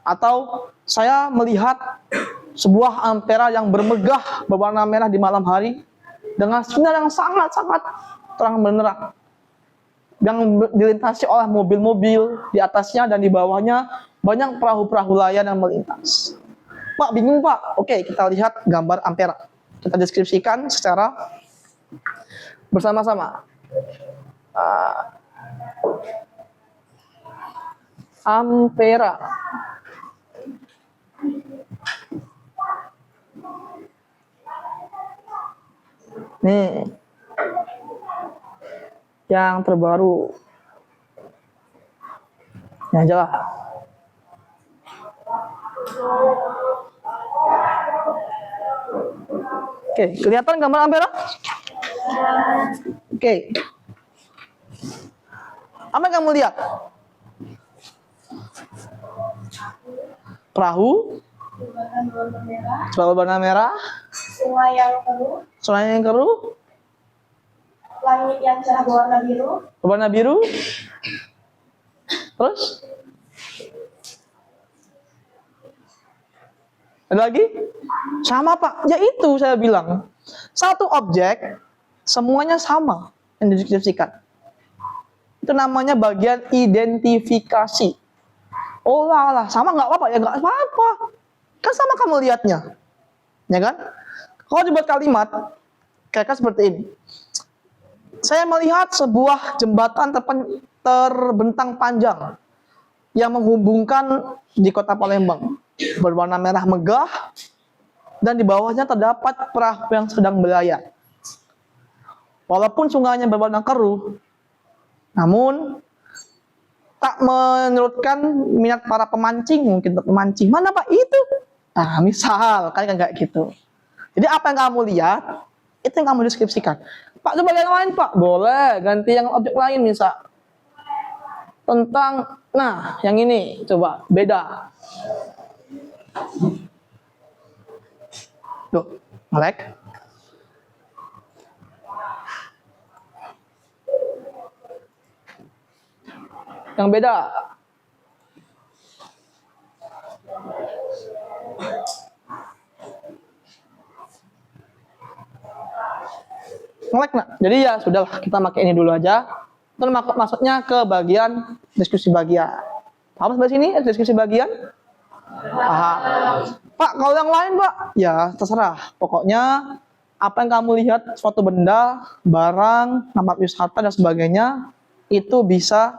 A: Atau saya melihat sebuah Ampera yang bermegah berwarna merah di malam hari dengan sinar yang sangat-sangat terang benderang, yang dilintasi oleh mobil-mobil di atasnya dan di bawahnya banyak perahu-perahu layar yang melintas. Pak, bingung Pak? Oke, kita lihat gambar Ampera. Kita deskripsikan secara bersama-sama. Ampera. Nih, yang terbaru. Ini aja lah. Oke, kelihatan gambar Ampera? Oke. Apa yang kamu lihat? Perahu, berwarna merah,
B: Sungai yang keruh,
A: sungai yang keruh,
B: langit yang cerah
A: berwarna biru, terus Ada lagi? Sama Pak, ya itu saya bilang. Satu objek, semuanya sama yang dideskripsikan. Itu namanya bagian identifikasi. Oh lah, sama nggak apa-apa? Ya nggak apa-apa. Kan sama kamu lihatnya. Ya kan? Kalau dibuat kalimat, kayak seperti ini. Saya melihat sebuah jembatan terbentang panjang yang menghubungkan di kota Palembang. Berwarna merah megah, dan di bawahnya terdapat perahu yang sedang berlayar. Walaupun sungainya berwarna keruh, namun tak menyurutkan minat para pemancing, mungkin untuk memancing. Mana Pak itu? Nah, misal kan kayak gitu. Jadi apa yang kamu lihat, itu yang kamu deskripsikan. Pak, coba yang lain Pak. Boleh, ganti yang objek lain misal. Tentang, nah yang ini, coba, beda. Duh, melek. Yang beda. Melek nak. Jadi ya sudahlah, kita pakai ini dulu aja. Terus masuknya ke bagian diskusi bagian. Apa sebelah sini diskusi bagian? Pak, kalau yang lain Pak, ya terserah. Pokoknya apa yang kamu lihat, suatu benda, barang, tempat wisata dan sebagainya, itu bisa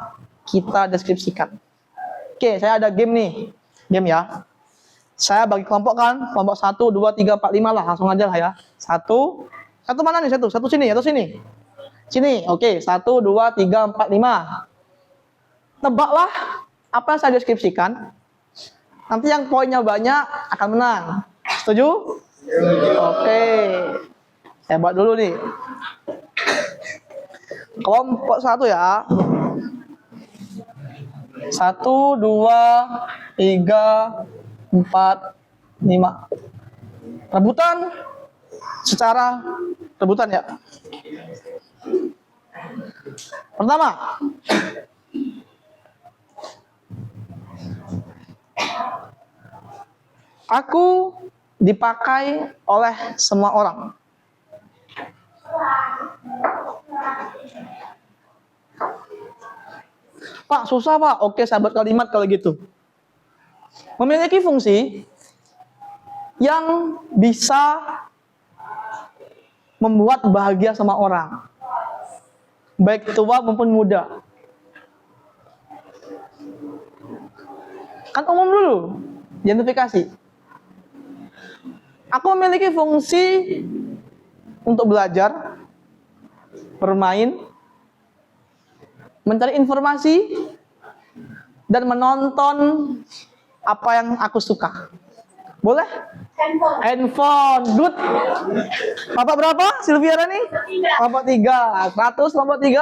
A: kita deskripsikan. Oke, saya ada game nih. Game ya. Saya bagi kelompok kan, kelompok 1, 2, 3, 4, 5 lah, langsung aja lah ya. Satu mana nih? Satu sini, atau sini? Sini, oke. 1, 2, 3, 4, 5. Tebaklah apa yang saya deskripsikan. Nanti yang poinnya banyak akan menang. Setuju? Oke. Saya buat dulu nih. Kelompok 1 ya. 1, 2, 3, 4, 5. Rebutan secara rebutan ya. Pertama, aku dipakai oleh semua orang. Pak, susah Pak. Oke, saya buat kalimat kalau gitu. Memiliki fungsi yang bisa membuat bahagia sama orang, baik tua maupun muda. Kan umum dulu, identifikasi. Aku memiliki fungsi untuk belajar, bermain, mencari informasi, dan menonton apa yang aku suka. Boleh? Handphone. Good. Bapak berapa? Silviana nih? Kelompok 3. 100 kelompok 3.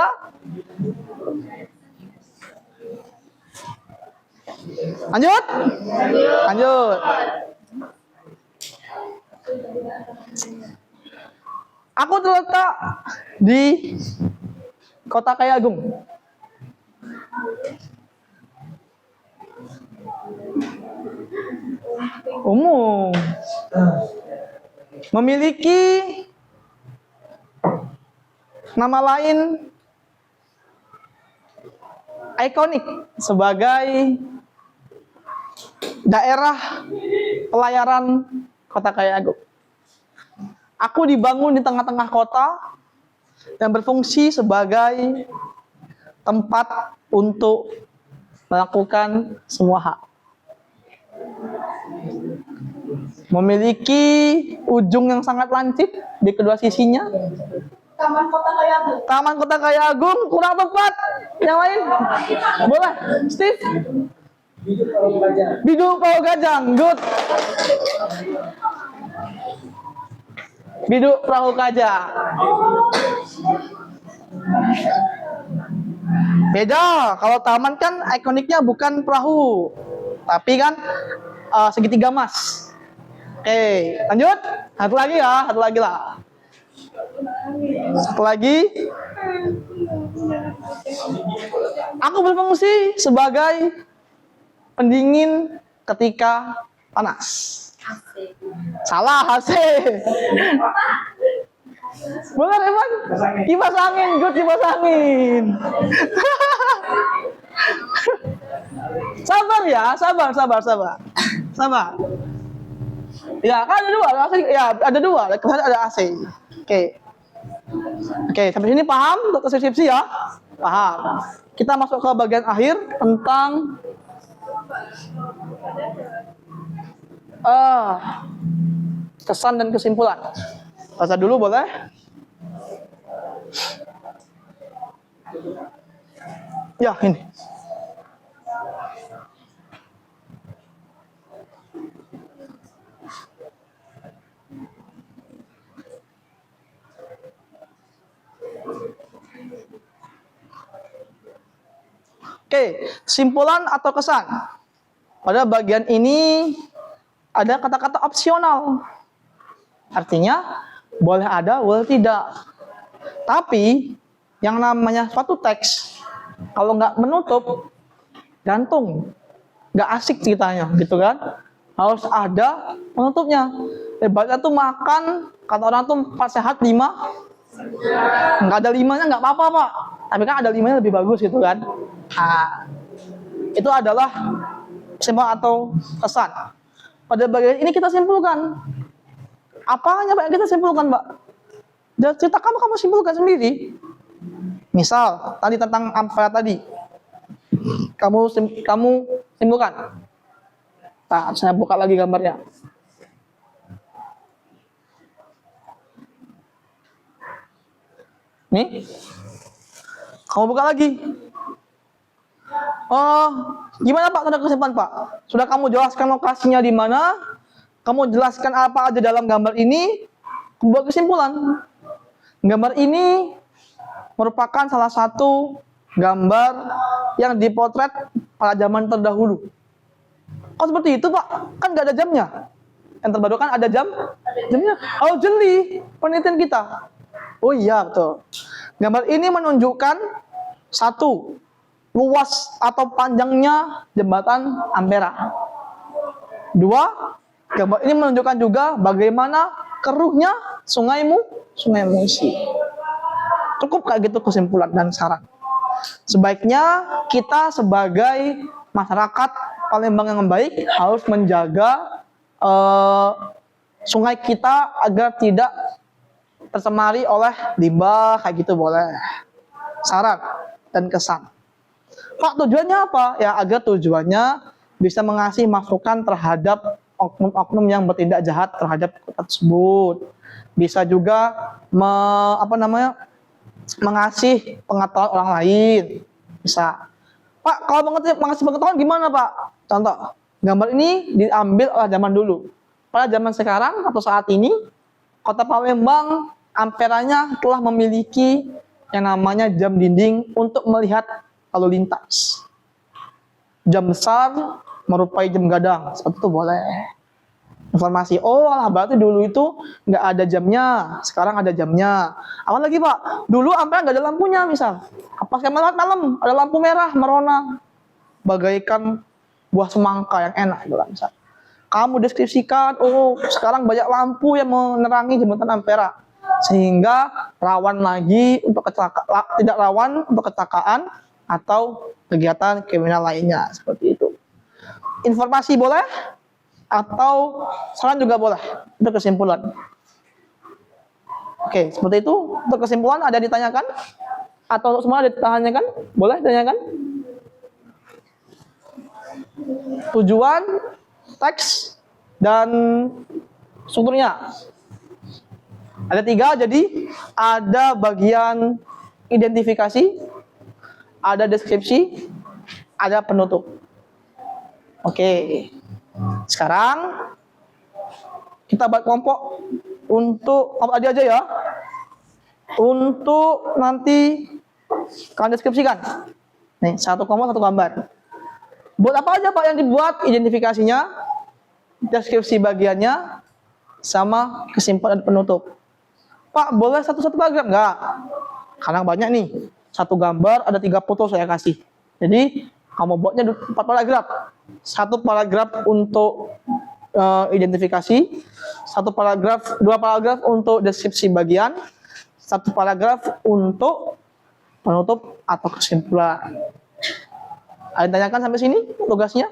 A: Lanjut? Lanjut. Aku terletak di Kota Kayagung. Umum. Memiliki nama lain ikonik sebagai daerah pelayaran Kota Kayagung. Aku dibangun di tengah-tengah kota dan berfungsi sebagai tempat untuk melakukan semua hak. Memiliki ujung yang sangat lancip di kedua sisinya.
B: Taman Kota Kayagung.
A: Taman Kota Kayagung kurang tepat. Yang lain? Boleh, Steve? Biduk Pau Gajang. Good. Biduk Perahu Kaja. Beda, kalau taman kan ikoniknya bukan perahu, tapi kan segitiga emas. Oke, lanjut. Satu lagi ya, satu lagi lah. Satu lagi. Aku berfungsi sebagai pendingin ketika panas. Salah, AC. Benar, Evan? Kipas angin, good kipas angin. Sabar ya, sabar. Ya, kan ada dua, ya ada dua, kemudian ada AC. Oke, sampai sini paham untuk deskripsi ya? Paham. Kita masuk ke bagian akhir tentang kesan dan kesimpulan. Baca dulu boleh? Ya, ini. Oke, kesimpulan atau kesan. Pada bagian ini ada kata-kata opsional. Artinya boleh ada, boleh tidak. Tapi yang namanya suatu teks kalau nggak menutup, gantung, nggak asik ceritanya, gitu kan? Harus ada penutupnya. Ibaratnya tuh makan, kata orang tuh 4 sehat 5, nggak ada 5-nya nggak apa-apa Pak. Tapi kan ada 5-nya lebih bagus gitu kan? Nah, itu adalah kesimpulan atau kesan. Pada bagian ini kita simpulkan. Apanya Pak yang kita simpulkan, Pak? Dan cerita kamu simpulkan sendiri. Misal tadi tentang ampera tadi, kamu simpulkan. Nah, saya buka lagi gambarnya. Nih, kamu buka lagi. Oh, gimana Pak tanda kesimpulan Pak? Sudah kamu jelaskan lokasinya di mana? Kamu jelaskan apa aja dalam gambar ini? Kamu buat kesimpulan. Gambar ini merupakan salah satu gambar yang dipotret pada zaman terdahulu. Kok seperti itu Pak? Kan nggak ada jamnya. Yang terbaru kan ada jamnya. Oh jeli, penelitian kita. Oh iya betul. Gambar ini menunjukkan satu, luas atau panjangnya jembatan Ampera. Dua, gambar ini menunjukkan juga bagaimana keruhnya Sungai Musi. Cukup kayak gitu kesimpulan dan saran. Sebaiknya kita sebagai masyarakat Palembang yang baik harus menjaga sungai kita agar tidak tercemari oleh limbah kayak gitu boleh. Saran dan kesan. Pak tujuannya apa? Ya agar tujuannya bisa mengasih masukan terhadap oknum-oknum yang bertindak jahat terhadap kota tersebut. Bisa juga mengasih pengetahuan orang lain. Bisa. Pak, kalau mengasih pengetahuan gimana Pak? Contoh, gambar ini diambil oleh zaman dulu. Pada zaman sekarang atau saat ini, kota Palembang amperanya telah memiliki yang namanya jam dinding untuk melihat lalu lintas. Jam besar merupai jam gadang, seperti itu boleh. Informasi, oh lah berarti dulu itu nggak ada jamnya, sekarang ada jamnya. Apa lagi Pak? Dulu ampera nggak ada lampunya misal. Pas malam ada lampu merah merona, bagaikan buah semangka yang enak gitu misal. Kamu deskripsikan, oh sekarang banyak lampu yang menerangi jembatan Ampera, sehingga rawan lagi untuk tidak rawan untuk kecelakaan atau kegiatan kriminal lainnya seperti itu. Informasi boleh, atau saran juga boleh untuk kesimpulan. Oke, seperti itu untuk kesimpulan ada ditanyakan atau untuk semua ada ditanyakan? Boleh ditanyakan? Tujuan teks dan strukturnya ada 3, jadi ada bagian identifikasi, ada deskripsi, ada penutup. Oke, sekarang kita buat kelompok untuk tadi aja ya, untuk nanti kalian deskripsikan. Nih, satu kelompok satu gambar. Buat apa aja Pak yang dibuat? Identifikasinya, deskripsi bagiannya, sama kesimpulan dan penutup. Pak, boleh satu-satu paragraf? Enggak. Karena banyak nih. Satu gambar, ada 3 foto saya kasih. Jadi, kamu buatnya 4 paragraf. 1 paragraf untuk identifikasi, 2 paragraf untuk deskripsi bagian, 1 paragraf untuk penutup atau kesimpulan. Ada yang tanyakan sampai sini tugasnya?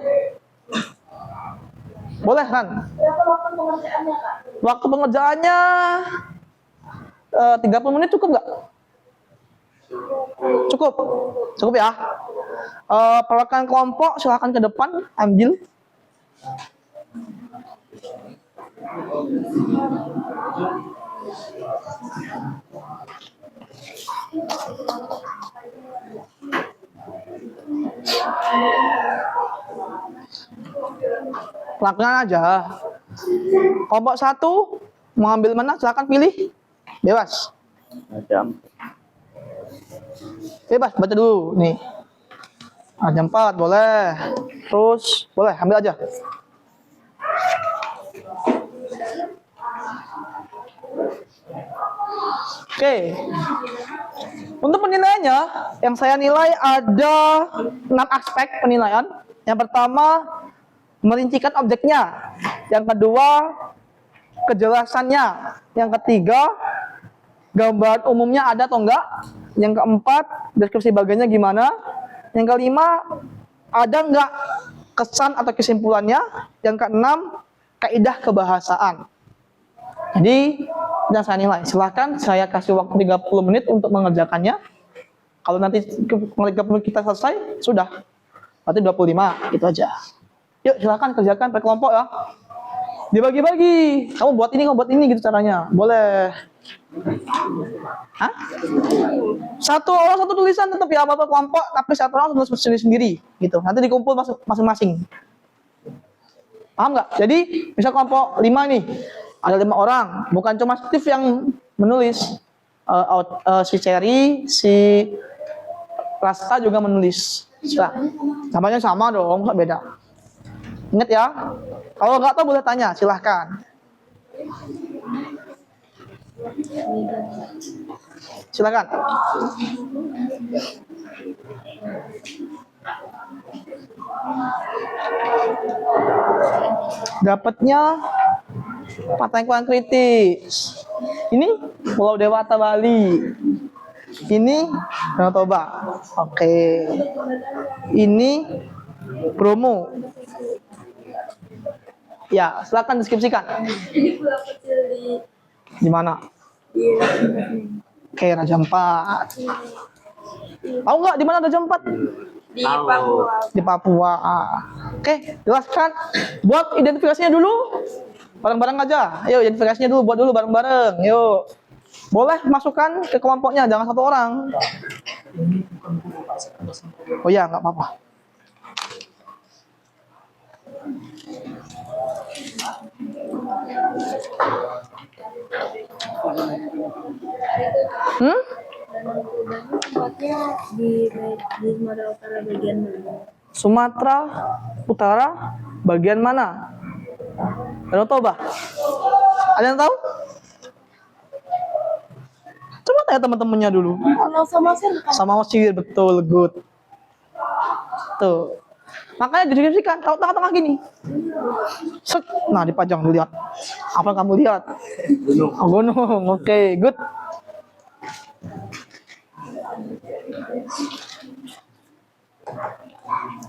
A: Boleh, Ran?
B: Berapa waktu pengerjaannya, Kak?
A: Waktu pengerjaannya 30 menit cukup nggak? Cukup. Cukup ya. Perwakilan kelompok silakan ke depan ambil. Lakukan aja. Kelompok 1 mau ambil mana? Silakan pilih. Bebas. Bebas, baca dulu nih. Ada 4 boleh. Terus boleh ambil aja. Oke. Untuk penilaiannya, yang saya nilai ada 6 aspek penilaian. Yang pertama, merincikan objeknya. Yang kedua, kejelasannya. Yang ketiga, gambaran umumnya ada atau enggak. Yang keempat, deskripsi bagiannya gimana. Yang kelima, ada enggak kesan atau kesimpulannya. Yang keenam, kaidah kebahasaan. Jadi, yang saya nilai. Silahkan saya kasih waktu 30 menit untuk mengerjakannya. Kalau nanti 30 menit kita selesai, sudah. Berarti 25, gitu aja. Yuk, silahkan kerjakan per kelompok ya. Dibagi-bagi. Kamu buat ini gitu caranya. Boleh. Hah? Satu orang satu tulisan tetap ya, apa kelompok, tapi satu orang tulis sendiri gitu. Nanti dikumpul masing-masing. Paham nggak? Jadi misal kelompok 5 nih, ada 5 orang, bukan cuma Steve yang menulis, si Cherry, si Rasta juga menulis. Namanya sama dong, nggak beda. Ingat ya, kalau nggak tahu boleh tanya, silahkan. Silakan. Dapatnya patah yang kurang kritis. Ini Pulau Dewata Bali. Ini Danau Toba. Oke. Ini Bromo. Ya, silakan deskripsikan.
B: Ini pulau kecil
A: Di mana? Oke, Raja Ampat. Tahu nggak di mana Raja Ampat?
B: di Papua.
A: Di Papua. Oke, jelaskan. Buat identifikasinya dulu. Bareng-bareng aja. Ayo identifikasinya dulu, buat dulu bareng-bareng. Yuk. Boleh masukkan ke kelompoknya, jangan satu orang. Oh ya, nggak apa-apa.
B: Tempatnya di Sumatera Utara bagian mana?
A: Sumatera Utara bagian mana? Danau Toba. Ada yang tahu? Coba tanya teman-temannya dulu.
B: Kalau sama Mesir bukan?
A: Sama Mesir, betul, good. Tuh. Makanya dideskripsikan, tahu tengah-tengah gini. Set. Nah, dipajang lihat. Apa yang kamu lihat? Gunung. Oh, gunung. Oke, good.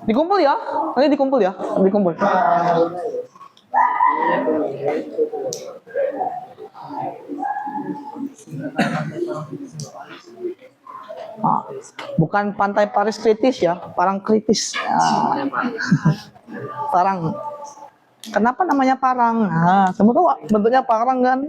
A: Dikumpul ya. Nanti dikumpul ya. Dikumpul. Ah, bukan pantai Paris kritis ya, Parang kritis. Ah. Parang. Kenapa namanya Parang? Nah, semua tahu bentuknya Parang kan?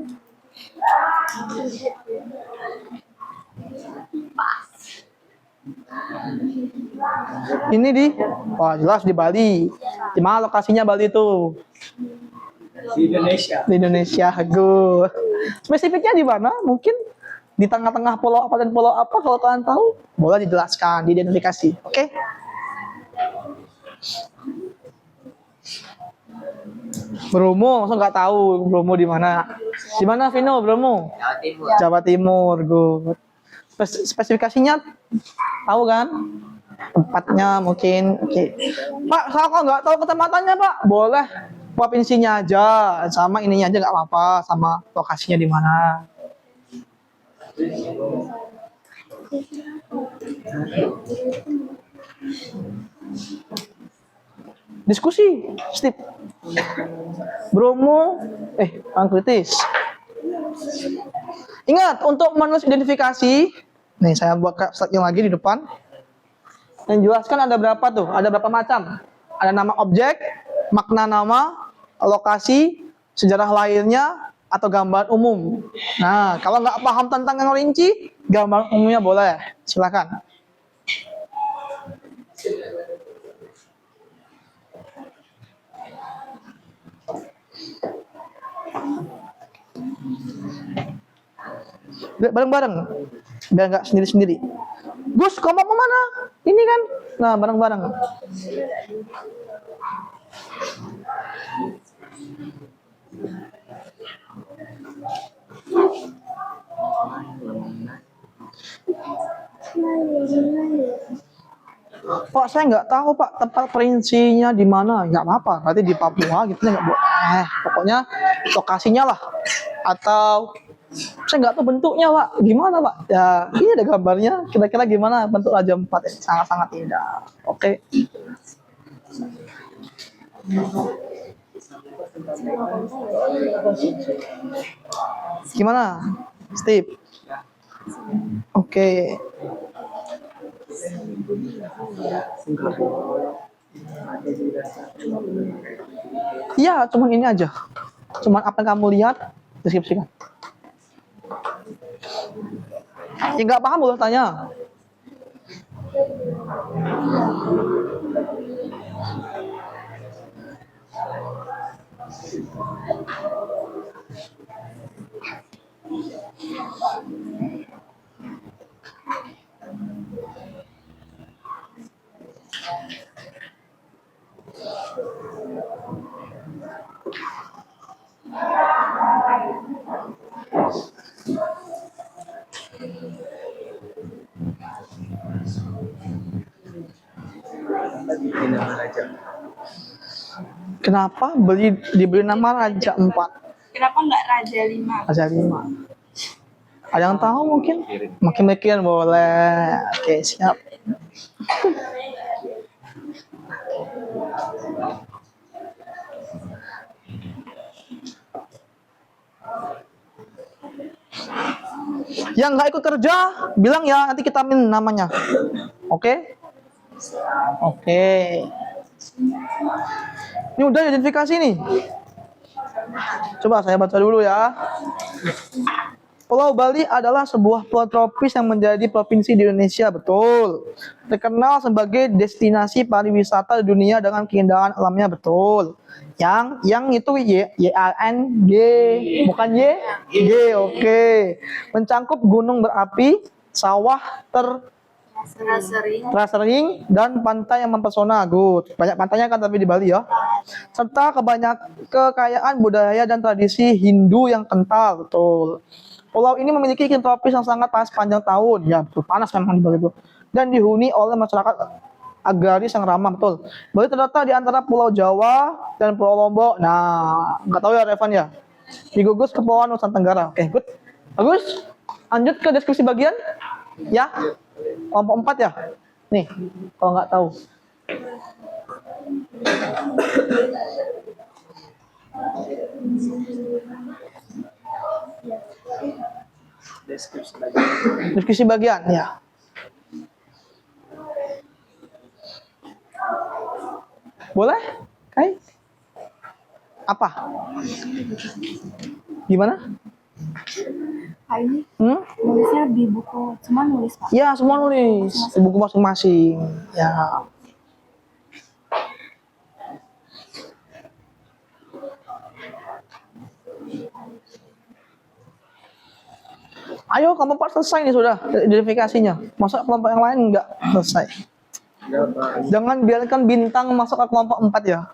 A: Ini wah jelas di Bali. Di mana lokasinya Bali itu?
C: Di Indonesia.
A: Di Indonesia, good. Spesifiknya di mana? Mungkin di tengah-tengah pulau apa dan pulau apa, kalau kalian tahu, boleh dijelaskan, diidentifikasi. Oke? Bromo, masa nggak tahu Bromo di mana? Di mana Vino, Bromo?
C: Jawa Timur.
A: Jawa Timur, good. Spesifikasinya tahu kan? Tempatnya mungkin, oke. Pak, saya kok nggak tahu kecamatannya, Pak? Boleh provinsinya aja, sama ininya aja nggak apa-apa, sama lokasinya di mana. Diskusi, Steve. Bromo, kritis. Ingat, untuk menulis identifikasi, nih saya buat slide-nya lagi di depan. Yang jelaskan ada berapa tuh? Ada berapa macam? Ada nama objek, makna nama, lokasi, sejarah lahirnya, atau gambaran umum. Nah, kalau nggak paham tentang yang rinci, gambaran umumnya boleh. Silakan. Bareng-bareng, biar nggak sendiri-sendiri. Gus, kamu mau mana? Ini kan. Nah, bareng-bareng. Pak, saya nggak tahu Pak tempat provinsinya di mana. Nggak apa-apa, berarti di Papua gitu nggak boleh. Pokoknya lokasinya lah. Atau saya nggak tahu bentuknya Pak, gimana Pak? Ya ini ada gambarnya. Kira-kira gimana bentuk Raja Ampat? Sangat-sangat indah. Oke. Gimana, Steve? Oke. Iya, cuman ini aja. Cuman apa yang kamu lihat, deskripsikan. Ya nggak paham boleh tanya. Kenapa diberi nama Raja Empat?
B: Kenapa nggak Raja 5?
A: Raja 5. Ada yang tahu mungkin? Makin mikir boleh. Oke, siap. Yang nggak ikut kerja, bilang ya, nanti kita min namanya. Oke? Oke. Ini udah identifikasi nih. Coba saya baca dulu ya. Pulau Bali adalah sebuah pulau tropis yang menjadi provinsi di Indonesia, betul. Terkenal sebagai destinasi pariwisata di dunia dengan keindahan alamnya, betul. Yang itu YANG, bukan G, oke. Mencangkup gunung berapi, sawah terasering dan pantai yang mempesona. Good. Banyak pantainya kan tapi di Bali ya. Serta kekayaan budaya dan tradisi Hindu yang kental, betul. Pulau ini memiliki iklim tropis yang sangat panas sepanjang tahun. Ya, betul, panas memang di Bali itu. Dan dihuni oleh masyarakat agraris yang ramah, betul. Bali terletak di antara Pulau Jawa dan Pulau Lombok. Nah, nggak tahu ya Revan ya. Di gugus Kepulauan Nusantara Tenggara. Oke, good. Bagus. Lanjut ke deskripsi bagian. Ya. Kelompok 4 ya. Nih, kalau nggak tahu. Deskripsi bagian, ya. Boleh? Kai? Apa? Gimana?
B: Ini nulisnya di buku, cuma nulis Pak.
A: Ya, semua nulis di buku masing-masing. Ya. Ayo, kelompok 4 selesai nih sudah identifikasinya. Masa kelompok yang lain enggak selesai? Jangan biarkan bintang masuk ke kelompok 4 ya.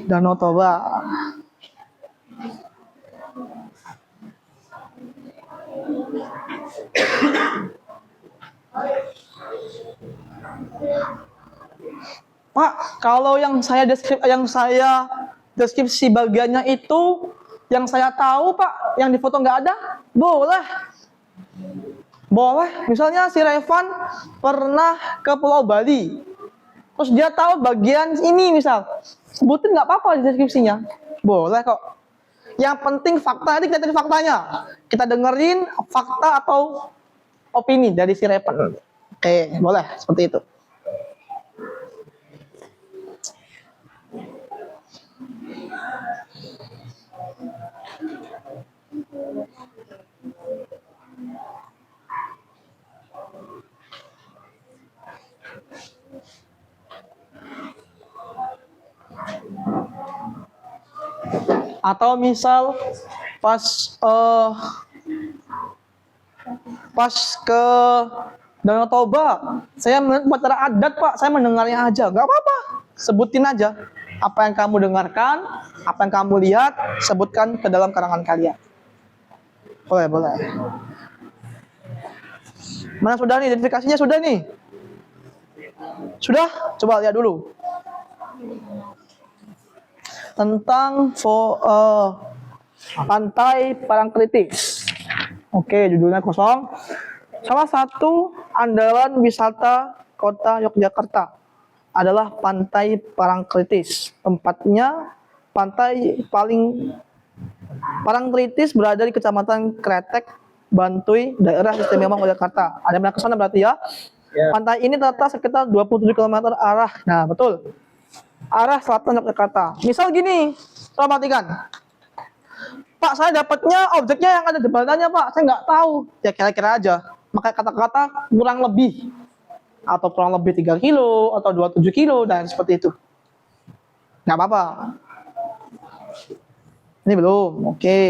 A: Danau Toba. Pak, kalau yang saya deskripsi bagiannya itu, yang saya tahu Pak, yang di foto nggak ada, boleh. Boleh. Misalnya si Revan pernah ke Pulau Bali, terus dia tahu bagian ini misal, sebutin nggak apa-apa di deskripsinya, boleh kok. Yang penting fakta, nanti kita cari faktanya. Kita dengerin fakta atau opini dari si Revan. Oke, boleh seperti itu. Atau misal pas ke Danau Toba, saya melihat upacara adat Pak, saya mendengarnya aja, nggak apa-apa, sebutin aja apa yang kamu dengarkan, apa yang kamu lihat, sebutkan ke dalam karangan kalian. Boleh, boleh. Mana sudah nih, identifikasinya sudah nih? Sudah? Coba lihat dulu. Tentang Pantai Parangtritis. Oke, judulnya kosong. Salah satu andalan wisata kota Yogyakarta adalah Pantai Parangtritis. Tempatnya pantai Parangtritis berada di Kecamatan Kretek, Bantuy, daerah istimewa Yogyakarta. Ada yang ke sana berarti ya? Ya. Pantai ini terletak sekitar 27 km arah. Nah, betul. Arah selatan Yogyakarta. Misal gini, perhatikan. Pak, saya dapatnya objeknya yang ada jembatannya, Pak. Saya nggak tahu. Ya kira-kira aja. Maka kata-kata kurang lebih. Atau kurang lebih 3 kilo, atau 27 kilo, dan seperti itu. Nggak apa-apa. Ini belum, oke.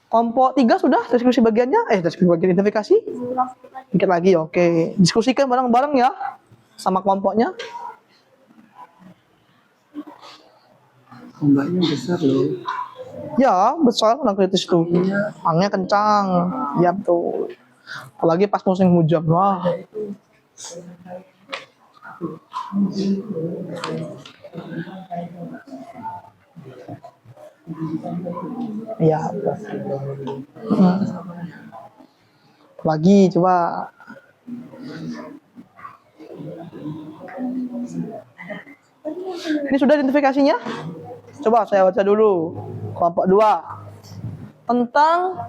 A: Kelompok 3 sudah diskusi bagiannya? Diskusi bagian identifikasi? Dikit lagi, oke. Diskusikan bareng-bareng ya, sama kelompoknya.
C: Ombaknya besar loh.
A: Ya, besar Parangtritis itu. Anginnya kencang. Ya, betul. Apalagi pas musim hujan. Wah. Iya. Lagi coba. Ini sudah identifikasinya? Coba saya baca dulu. Kelompok 2. Tentang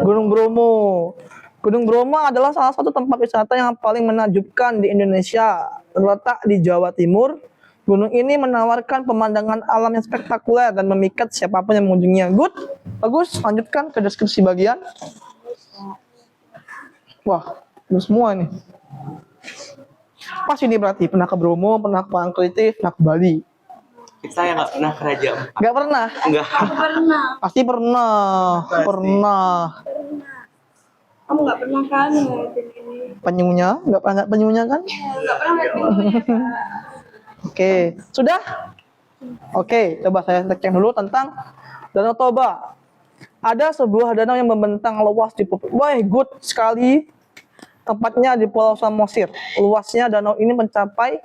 A: Gunung Bromo. Gunung Bromo adalah salah satu tempat wisata yang paling menakjubkan di Indonesia. Terletak di Jawa Timur. Gunung ini menawarkan pemandangan alam yang spektakuler dan memikat siapapun yang mengunjunginya. Good, bagus. Lanjutkan ke deskripsi bagian. Wah, itu semua nih. Pas ini berarti pernah ke Bromo, pernah ke Parangtritis, pernah ke Bali.
D: Saya nggak pernah ke Raja Ampat.
A: Nggak pernah?
D: Nggak.
B: Pernah.
A: Pasti pernah. Pernah.
B: Kamu nggak pernah kan ngeliatin ini?
A: Penyunya? Nggak pernah penyunya kan?
B: Nggak pernah ngeliatin ini.
A: Oke, sudah? Oke, coba saya cek dulu tentang Danau Toba. Ada sebuah danau yang membentang luas di wah, good sekali. Tepatnya di Pulau Samosir. Luasnya danau ini mencapai,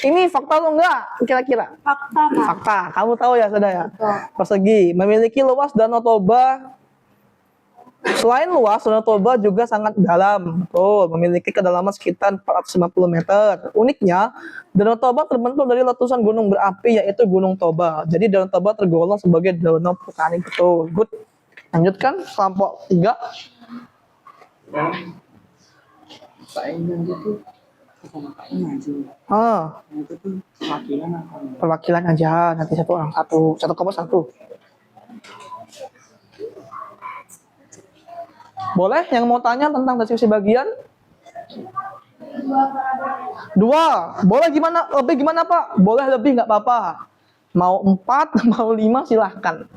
A: ini fakta atau enggak kira-kira?
B: Fakta, Pak.
A: Fakta, kamu tahu ya sudah ya? Persegi, memiliki luas Danau Toba. Selain luas, Danau Toba juga sangat dalam. Betul, memiliki kedalaman sekitar 450 meter. Uniknya, Danau Toba terbentuk dari letusan gunung berapi, yaitu Gunung Toba. Jadi Danau Toba tergolong sebagai danau vulkanik. Betul, good. Lanjutkan, kelompok 3.
C: Pak Iman itu sama Pak Iman sih. Itu tuh perwakilan apa?
A: Perwakilan aja, nanti satu orang satu kelompok satu. Boleh yang mau tanya tentang deskripsi bagian? 2. Boleh gimana? Lebih gimana Pak? Boleh lebih nggak apa-apa. Mau 4, mau 5 silahkan.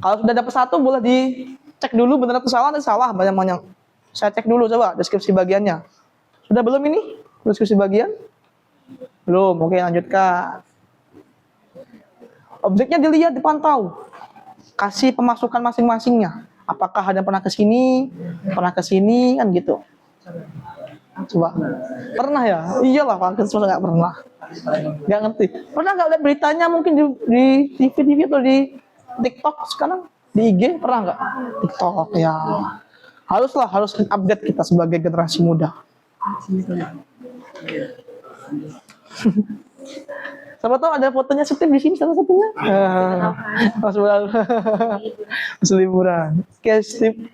A: Kalau sudah dapat 1 boleh dicek dulu benar atau salah. Nanti salah banyak-banyak. Saya cek dulu coba deskripsi bagiannya. Sudah belum ini? Deskripsi bagian? Belum. Oke, lanjutkan. Objeknya dilihat, dipantau. Kasih pemasukan masing-masingnya. Apakah ada yang pernah ke sini, kan gitu. Coba. Pernah ya? Iyalah, Pak. Semua nggak pernah. Nggak ngerti. Pernah nggak lihat beritanya mungkin di TV atau di TikTok sekarang? Di IG pernah nggak? TikTok ya. Harus update kita sebagai generasi muda. Siapa tahu ada fotonya Steve di sini salah satunya. Mas liburan. Oke, Steve.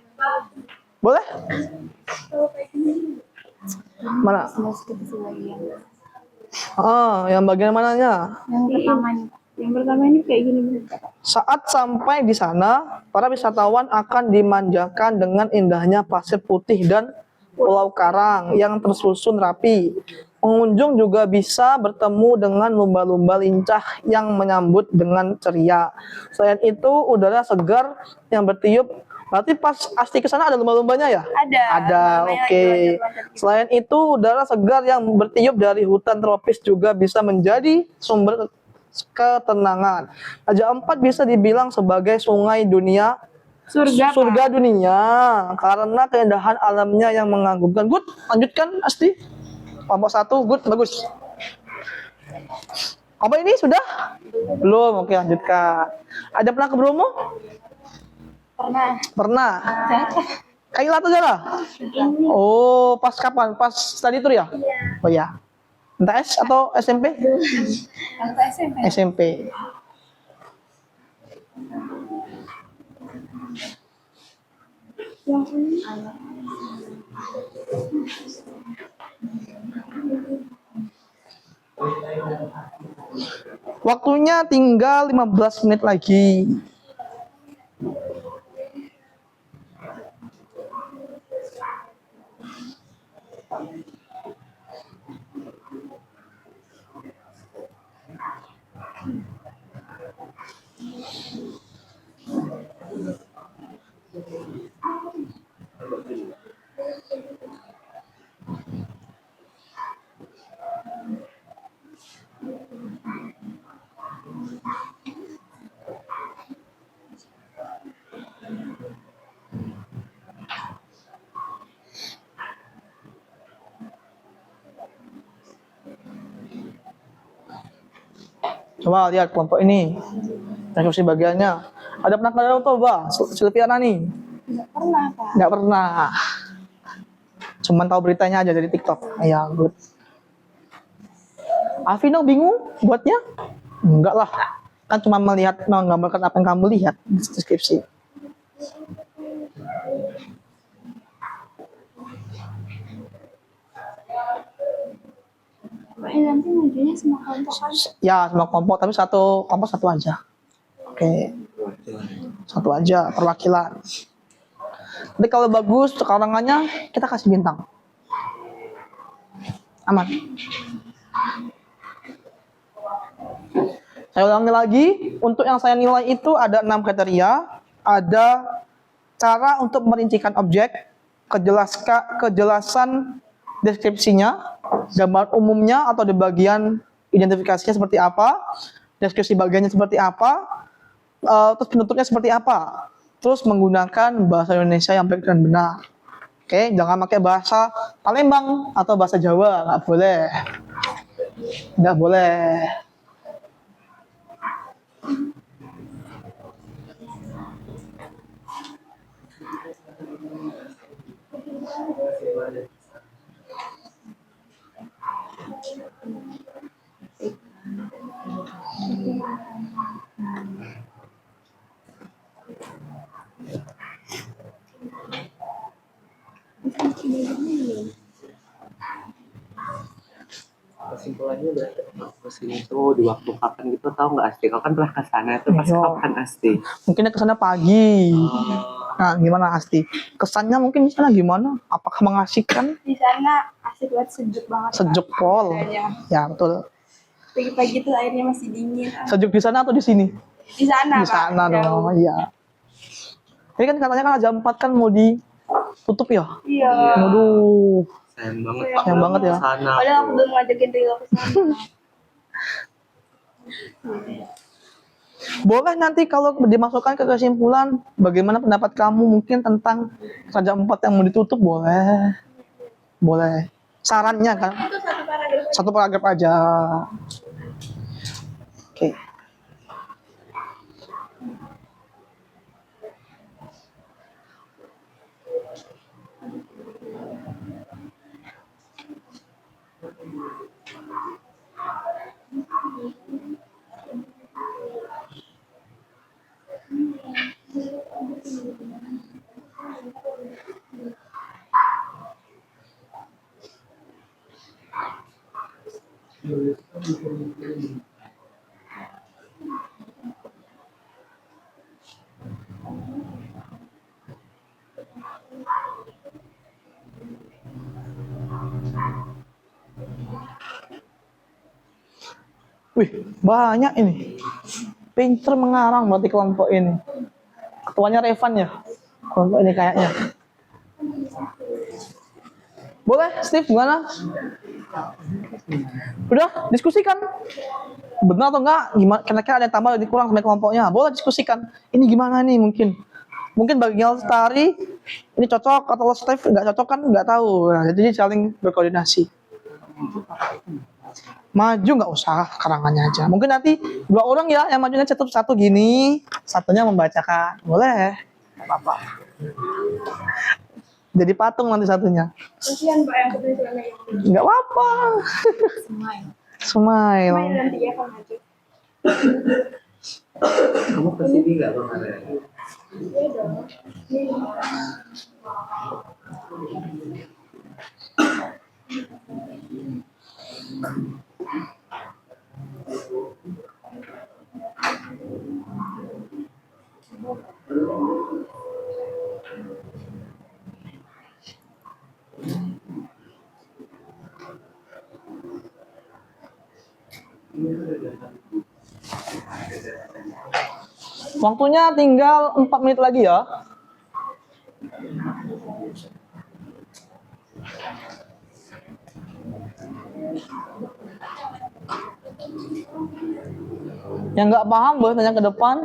A: Boleh? Mana? Yang bagian mananya?
B: Yang pertama ini kayak gini.
A: Saat sampai di sana, para wisatawan akan dimanjakan dengan indahnya pasir putih dan pulau karang yang tersusun rapi. Pengunjung juga bisa bertemu dengan lumba-lumba lincah yang menyambut dengan ceria. Selain itu, udara segar yang bertiup. Berarti pas Asti ke sana ada lumba-lumbanya ya? Ada, oke. Selain itu, udara segar yang bertiup dari hutan tropis juga bisa menjadi sumber ketenangan. Raja Ampat bisa dibilang sebagai sungai dunia, surga dunia, karena keindahan alamnya yang mengagumkan. Good, lanjutkan Asti. Kelompok 1, good, bagus. Apa ini sudah? Belum, oke lanjutkan. Ada pernah ke Bromo? Pernah. Kaila atau Zara? Oh, pas kapan? Pas study tour ya? Oh ya. MTS atau SMP? SMP. Waktunya tinggal 15 menit lagi. Coba lihat kelompok ini. Deskripsi bagiannya. Ada pernah ke Danau Toba? Silviana nih?
B: Nggak pernah, Pak.
A: Nggak pernah. Cuman tahu beritanya aja dari TikTok. Ya, good. Alvino bingung buatnya? Enggak lah. Kan cuma melihat, menggambarkan apa yang kamu lihat di deskripsi.
B: Nanti majunya semua kelompok kan?
A: Ya, semua kelompok, tapi kelompok satu aja. Oke. Satu aja, perwakilan. Nanti kalau bagus karangannya, kita kasih bintang. Aman. Saya ulangi lagi, untuk yang saya nilai itu ada 6 kriteria. Ada cara untuk merincikan objek, kejelasan deskripsinya, gambar umumnya atau di bagian identifikasinya seperti apa, deskripsi bagiannya seperti apa, terus penutupnya seperti apa, terus menggunakan bahasa Indonesia yang baik dan benar. Oke, jangan pakai bahasa Palembang atau bahasa Jawa, nggak boleh. Nggak boleh.
D: Kesimpulannya berarti kesini tuh di waktu kapan gitu, tahu nggak Asti? Kau kan pernah ke sana tuh pas
A: Iya.
D: kapan Asti?
A: Mungkin ke sana pagi. Nah, gimana Asti? Kesannya mungkin di sana gimana? Apakah mengasihkan?
B: Di sana asik banget, sejuk banget.
A: Sejuk
B: Pak.
A: pol.
B: Airnya.
A: Ya, betul.
B: Pagi-pagi tuh airnya masih dingin.
A: Sejuk di sana atau di sini?
B: Di sana,
A: Di sana
B: Pak.
A: dong, iya. Ini kan katanya kan jam 4 kan mau ditutup ya?
B: Iya.
A: Waduh,
D: Sayang banget.
A: sayang banget ya.
D: Sana.
B: Padahal aku udah ngajakin Rilo ke sana.
A: Boleh nanti kalau dimasukkan ke kesimpulan, bagaimana pendapat kamu mungkin tentang Raja 4 yang mau ditutup, boleh. Boleh. Sarannya kan
B: Itu satu paragraf.
A: satu paragraf aja. Oke. Wih, banyak ini. Pinter mengarang berarti kelompok ini. Ketuanya Revan ya? Kelompok ini kayaknya. Boleh, Steve, gimana? Udah, diskusikan. Benar atau enggak? Gimana? Kira-kira ada yang tambah, ada yang kurang sama kelompoknya. Boleh diskusikan. Ini gimana nih mungkin? Mungkin bagi Lestari ini cocok atau Steve nggak cocok kan nggak tahu. Nah, jadi saling berkoordinasi. Maju nggak usah karangannya aja. Mungkin nanti 2 orang ya yang majunya satu gini, satunya membacakan. Boleh, nggak apa-apa. Jadi patung nanti satunya.
B: Kasihan Pak yang ketulisannya itu.
A: Nggak apa-apa. Smile.
B: Main nanti ya kan maju.
D: Kamu kesini nggak kemarin?
B: Iya dong.
A: Waktunya tinggal 4 menit lagi ya. Yang nggak paham boleh tanya ke depan.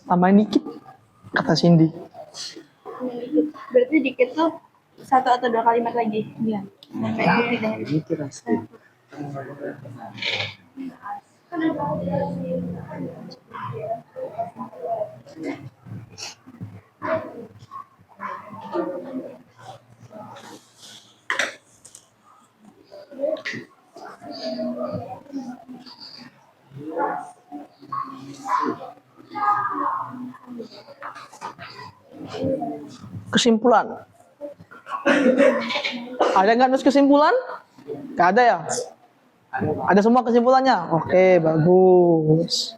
A: Tambahin dikit, kata Cindy.
B: Berarti dikit tuh 1 atau 2 kalimat lagi. Iya.
D: Ini pasti.
A: Kesimpulan. Ada nggak nulis kesimpulan? Nggak ada ya? Ada semua kesimpulannya? Oke, bagus.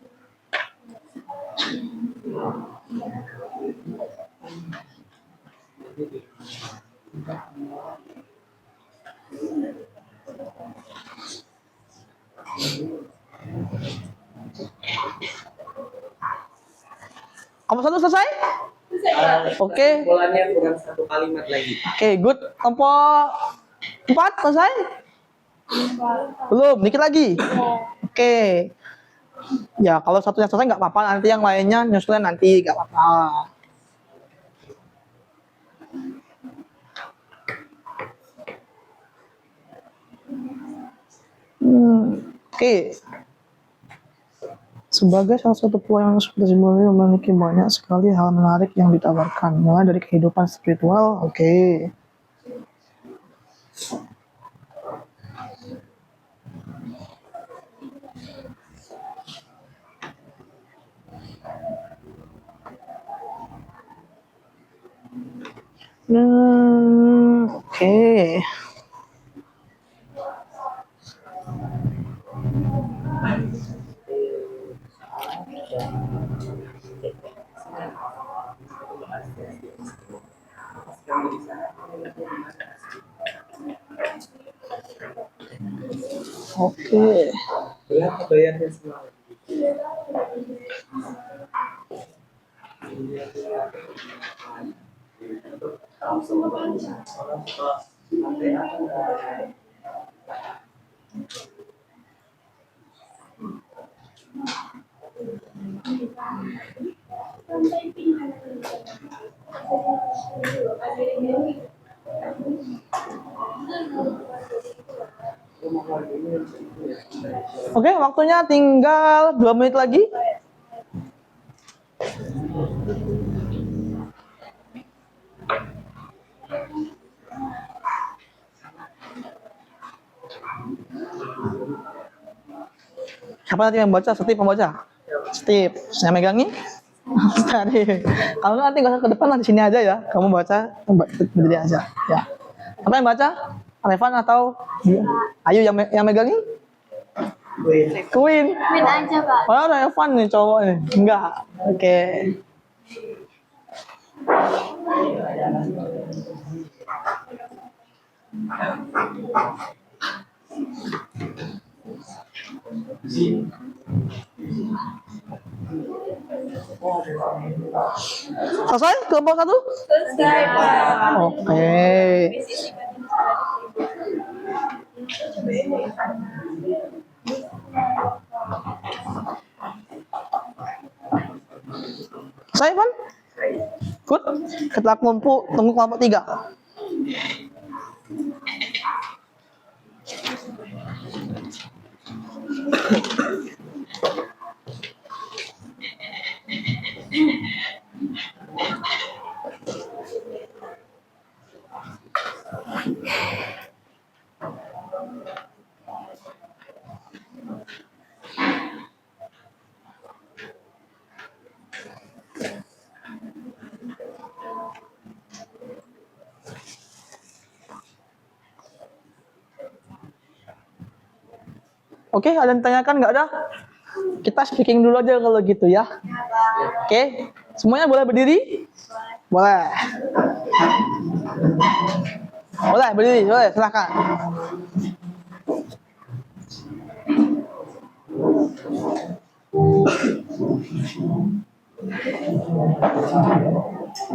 A: Kamu satu selesai? Oke.
D: Kesimpulannya kurang 1 kalimat lagi.
A: Oke, good. Kelompok 4 selesai? Belum, dikit lagi. Oke. Ya, kalau satunya selesai nggak apa-apa. Nanti yang lainnya nyusulnya nanti nggak apa-apa. Oke. Sebagai salah satu pulau yang seperti sebelumnya memiliki banyak sekali hal menarik yang ditawarkan, mulai dari kehidupan spiritual, oke. Oke. Oke.
D: Berapa bayarnya semua?
A: Oke, waktunya tinggal 2 menit lagi. Siapa nanti yang baca? Steve membaca. Steve, saya megangin. Tadi, kalau nggak nanti nggak usah ke depan lah, di sini aja ya. Kamu baca, berdiri aja. Ya. Apa yang baca? Revan atau Ayu yang megangin? Queen.
B: Queen aja, Pak.
A: Oh, ada Evan nih cowok nih. Enggak. Oke. Selesai kelompok 1?
B: Selesai, Pak.
A: Oke. Selesai, Van? Good. Kita tunggu kelompok 3. Oke, ada yang tanyakan nggak ada? Kita speaking dulu aja kalau gitu ya. Oke, semuanya boleh berdiri? Boleh. Boleh berdiri, boleh, silakan.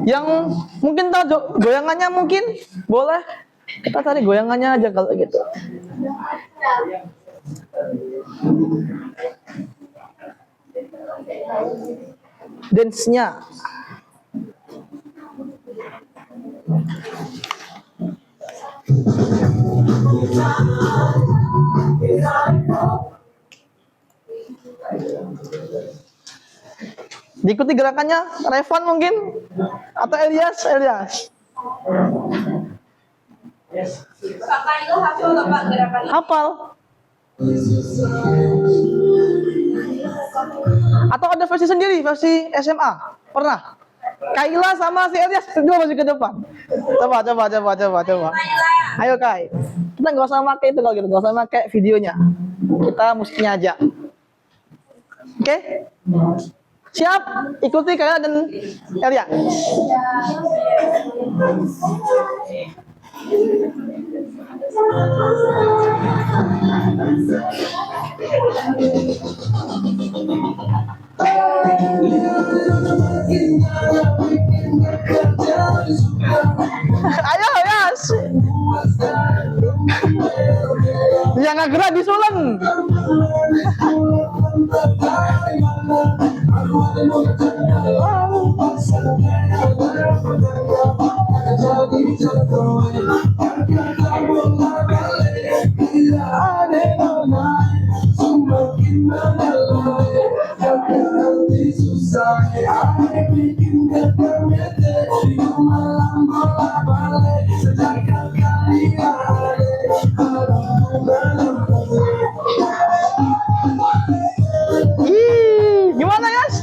A: Yang mungkin tahu goyangannya mungkin boleh. Kita cari goyangannya aja kalau gitu. Dance-nya. Diikuti gerakannya Revan mungkin atau Elias.
B: Kakak itu hafal nggak, Pak, gerakannya?
A: Hafal. Atau ada versi sendiri, versi SMA? Pernah? Kaila sama si Elias dua masih ke depan. Coba. Ayo Kai. Kita nggak usah pakai itu kalau gitu, nggak usah pakai videonya. Kita musiknya aja. Oke? Siap? Ikuti Kaila dan Elias. Ayo, Yas. Yang nggak gerak disulen. Gimana, Yas?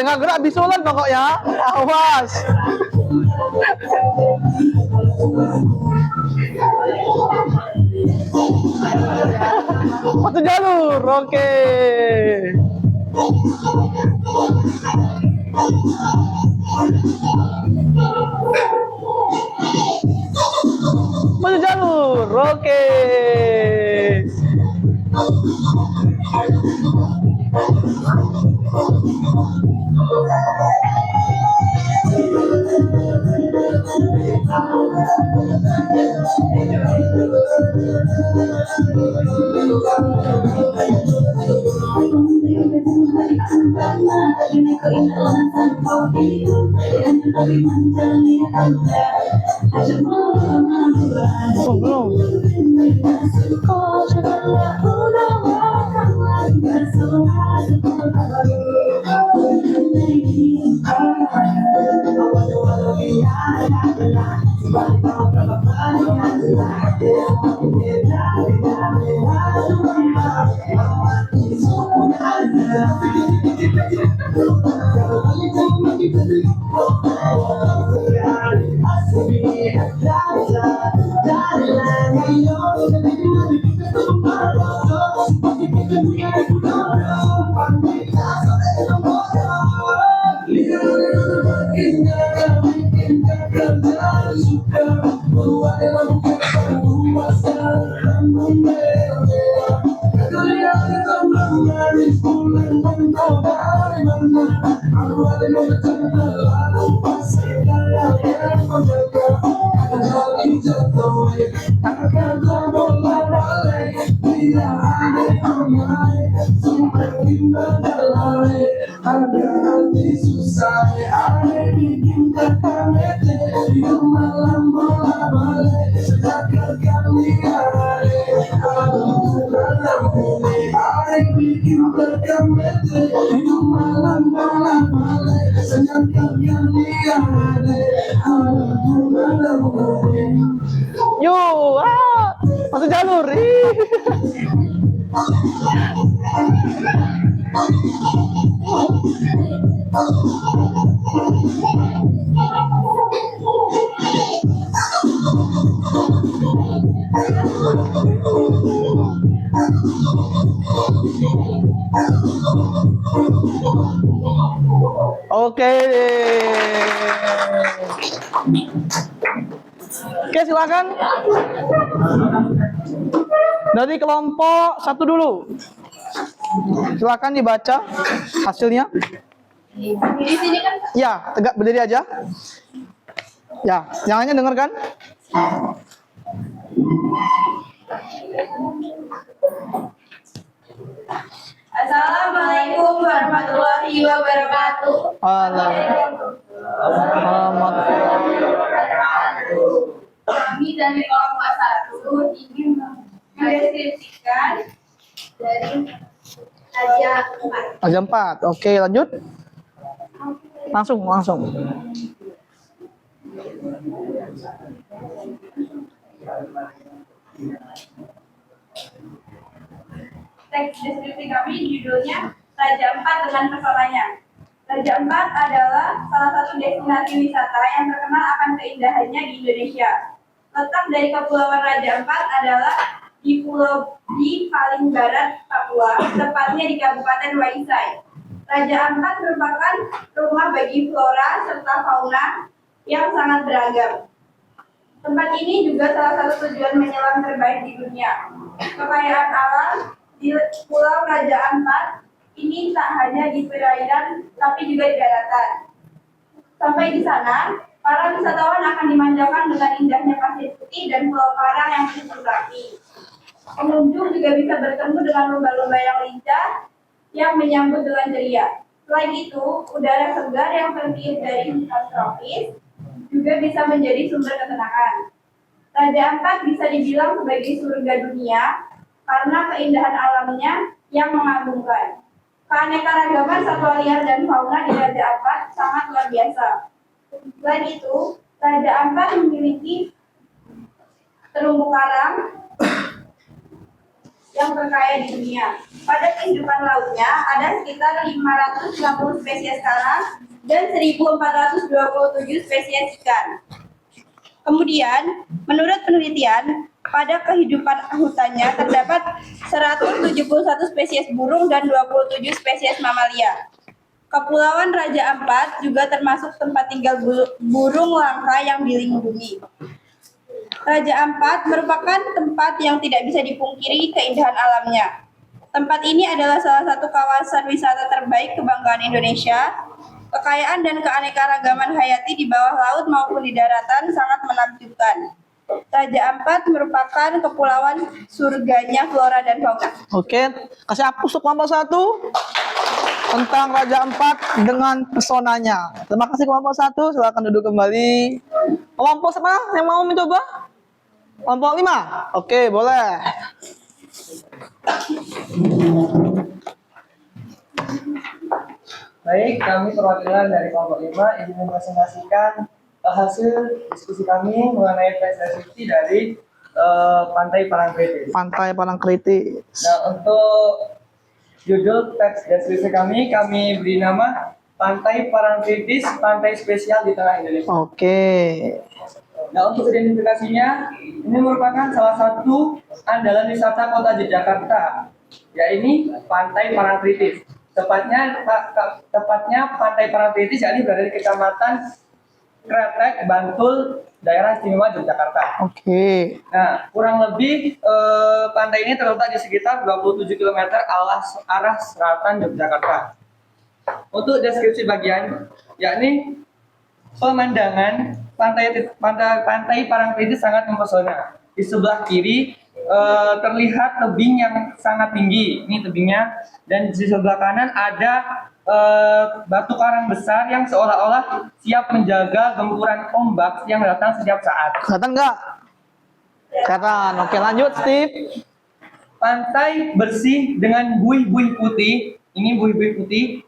A: Jangan gerak bisulan pokoknya. Awas. Satu jalur, oke. Satu jalur, oke. Oh, belum. Yuk, masuk jalur. Ih. Oke. Oke, silakan. Dari kelompok 1 dulu. Silakan dibaca hasilnya. Ya, tegak berdiri aja. Ya, yang lainnya dengarkan.
E: Assalamualaikum warahmatullahi wabarakatuh. Kami dari kelompok 1 ingin mendeskripsikan dari Raja 4.
A: Raja 4. Oke, lanjut. Langsung.
E: Teks deskripsi kami judulnya Raja 4 dengan pesonanya. Raja 4 adalah salah satu destinasi wisata yang terkenal akan keindahannya di Indonesia. Letak dari Kepulauan Raja 4 adalah di paling barat Papua, tepatnya di Kabupaten Waisai. Raja 4 merupakan rumah bagi flora serta fauna yang sangat beragam. Tempat ini juga salah satu tujuan menyelam terbaik di dunia. Kekayaan alam di Pulau Raja Ampat ini tak hanya di perairan, tapi juga di daratan. Sampai di sana, para wisatawan akan dimanjakan dengan indahnya pasir putih dan pulau karang yang berserapi. Pengunjung juga bisa bertemu dengan lumba-lumba yang lincah yang menyambut dengan ceria. Selain itu, udara segar yang tertiup dari hutan tropis juga bisa menjadi sumber ketenangan. Raja Ampat bisa dibilang sebagai surga dunia karena keindahan alamnya yang mengagumkan. Keanekaragaman satwa liar dan fauna di Raja Ampat sangat luar biasa. Selain itu, Raja Ampat memiliki terumbu karang yang terkaya di dunia. Pada kehidupan lautnya ada sekitar 550 spesies karang dan 1427 spesies ikan. Kemudian, menurut penelitian, pada kehidupan hutannya terdapat 171 spesies burung dan 27 spesies mamalia. Kepulauan Raja Ampat juga termasuk tempat tinggal burung langka yang dilindungi. Raja Ampat merupakan tempat yang tidak bisa dipungkiri keindahan alamnya. Tempat ini adalah salah satu kawasan wisata terbaik kebanggaan Indonesia. Kekayaan dan keanekaragaman hayati di bawah laut maupun di daratan sangat menakjubkan. Raja Ampat merupakan kepulauan surganya flora dan fauna.
A: Oke, kasih hapus untuk kelompok 1 tentang Raja Ampat dengan pesonanya. Terima kasih kelompok 1, silakan duduk kembali. Kelompok mana yang mau mencoba? Kelompok 5? Oke, boleh.
C: Baik, kami perwakilan dari kelompok 5 ingin mempresentasikan hasil diskusi kami mengenai teks deskripsi dari Pantai Parangtritis.
A: Pantai Parangtritis.
C: Nah, untuk judul teks deskripsi kami beri nama Pantai Parangtritis, Pantai Spesial di Tengah Indonesia.
A: Oke.
C: Nah, untuk identifikasinya, ini merupakan salah satu andalan wisata kota Yogyakarta, yaitu Pantai Parangtritis. Tepatnya Pantai Parangtritis, yakni berada di Kecamatan Kretek, Bantul, daerah istimewa Yogyakarta.
A: Oke.
C: Nah, kurang lebih pantai ini terletak di sekitar 27 km arah selatan Yogyakarta. Untuk deskripsi bagian, yakni pemandangan pantai Parangtritis sangat mempesona. Di sebelah kiri terlihat tebing yang sangat tinggi, ini tebingnya, dan di sebelah kanan ada batu karang besar yang seolah-olah siap menjaga gempuran ombak yang datang setiap saat.
A: Kelihatan nggak? Kelihatan. Oke, lanjut, Steve.
C: Pantai bersih dengan buih-buih putih, ini buih-buih putih,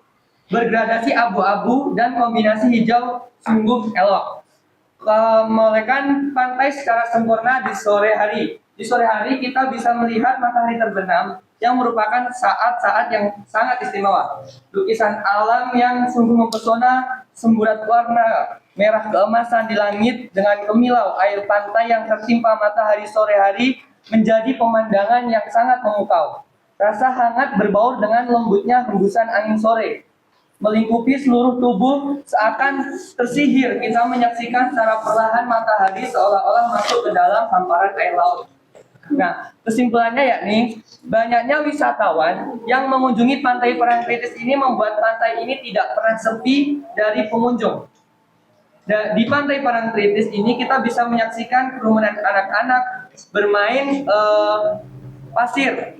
C: bergradasi abu-abu dan kombinasi hijau sungguh elok. Melekan pantai secara sempurna di sore hari. Di sore hari kita bisa melihat matahari terbenam yang merupakan saat-saat yang sangat istimewa. Lukisan alam yang sungguh mempesona, semburat warna merah keemasan di langit dengan kemilau air pantai yang tertimpa matahari sore hari menjadi pemandangan yang sangat memukau. Rasa hangat berbaur dengan lembutnya hembusan angin sore melingkupi seluruh tubuh seakan tersihir. Kita menyaksikan secara perlahan matahari seolah-olah masuk ke dalam hamparan air laut. Nah, kesimpulannya yakni banyaknya wisatawan yang mengunjungi Pantai Parangtritis ini membuat pantai ini tidak pernah sepi dari pengunjung. Di Pantai Parangtritis ini kita bisa menyaksikan kerumunan anak-anak bermain pasir.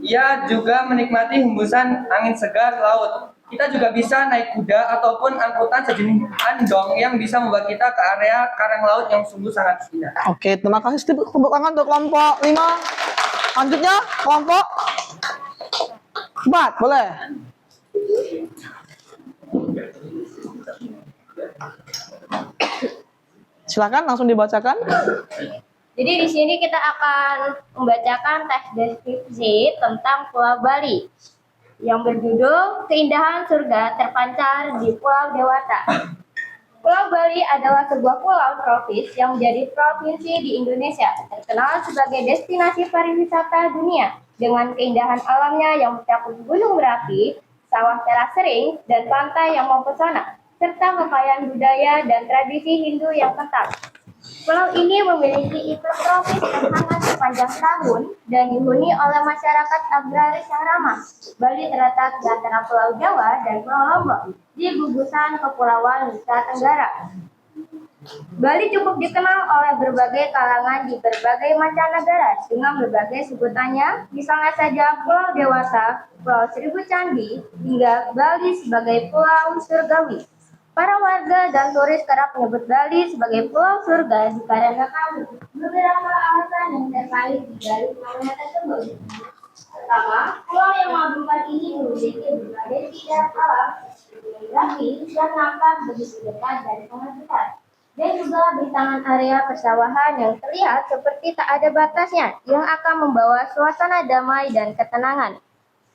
C: Ia juga menikmati hembusan angin segar laut. Kita juga bisa naik kuda ataupun angkutan sejenis andong yang bisa membawa kita ke area karang laut yang sungguh sangat indah.
A: Oke, terima kasih, Steve. Tepuk tangan untuk kelompok 5. Lanjutnya, kelompok 4, boleh. Silakan langsung dibacakan.
F: Jadi di sini kita akan membacakan teks deskripsi tentang Pulau Bali yang berjudul Keindahan Surga Terpancar di Pulau Dewata. Pulau Bali adalah sebuah pulau tropis yang menjadi provinsi di Indonesia, terkenal sebagai destinasi pariwisata dunia dengan keindahan alamnya yang mencakup gunung berapi, sawah teras kering, dan pantai yang mempesona, serta kekayaan budaya dan tradisi Hindu yang kental. Pulau ini memiliki iklim tropis yang hangat sepanjang tahun dan dihuni oleh masyarakat agraris yang ramah. Bali terletak di antara Pulau Jawa dan Pulau Lombok di gugusan Kepulauan Nusa Tenggara. Bali cukup dikenal oleh berbagai kalangan di berbagai mancanegara dengan berbagai sebutannya, misalnya saja Pulau Dewata, Pulau Seribu Candi, hingga Bali sebagai Pulau Surgawi. Para warga dan turis kerap menyebut Bali sebagai Pulau Surga dikarenakan beberapa alasan yang terkait di Bali namanya tersebut. Pertama, pulau yang mengagumkan ini memiliki berbagai keindahan alam, geografi, dan nampak begitu dekat dari Sungai Besar, dan juga juga bintangan area persawahan yang terlihat seperti tak ada batasnya, yang akan membawa suasana damai dan ketenangan.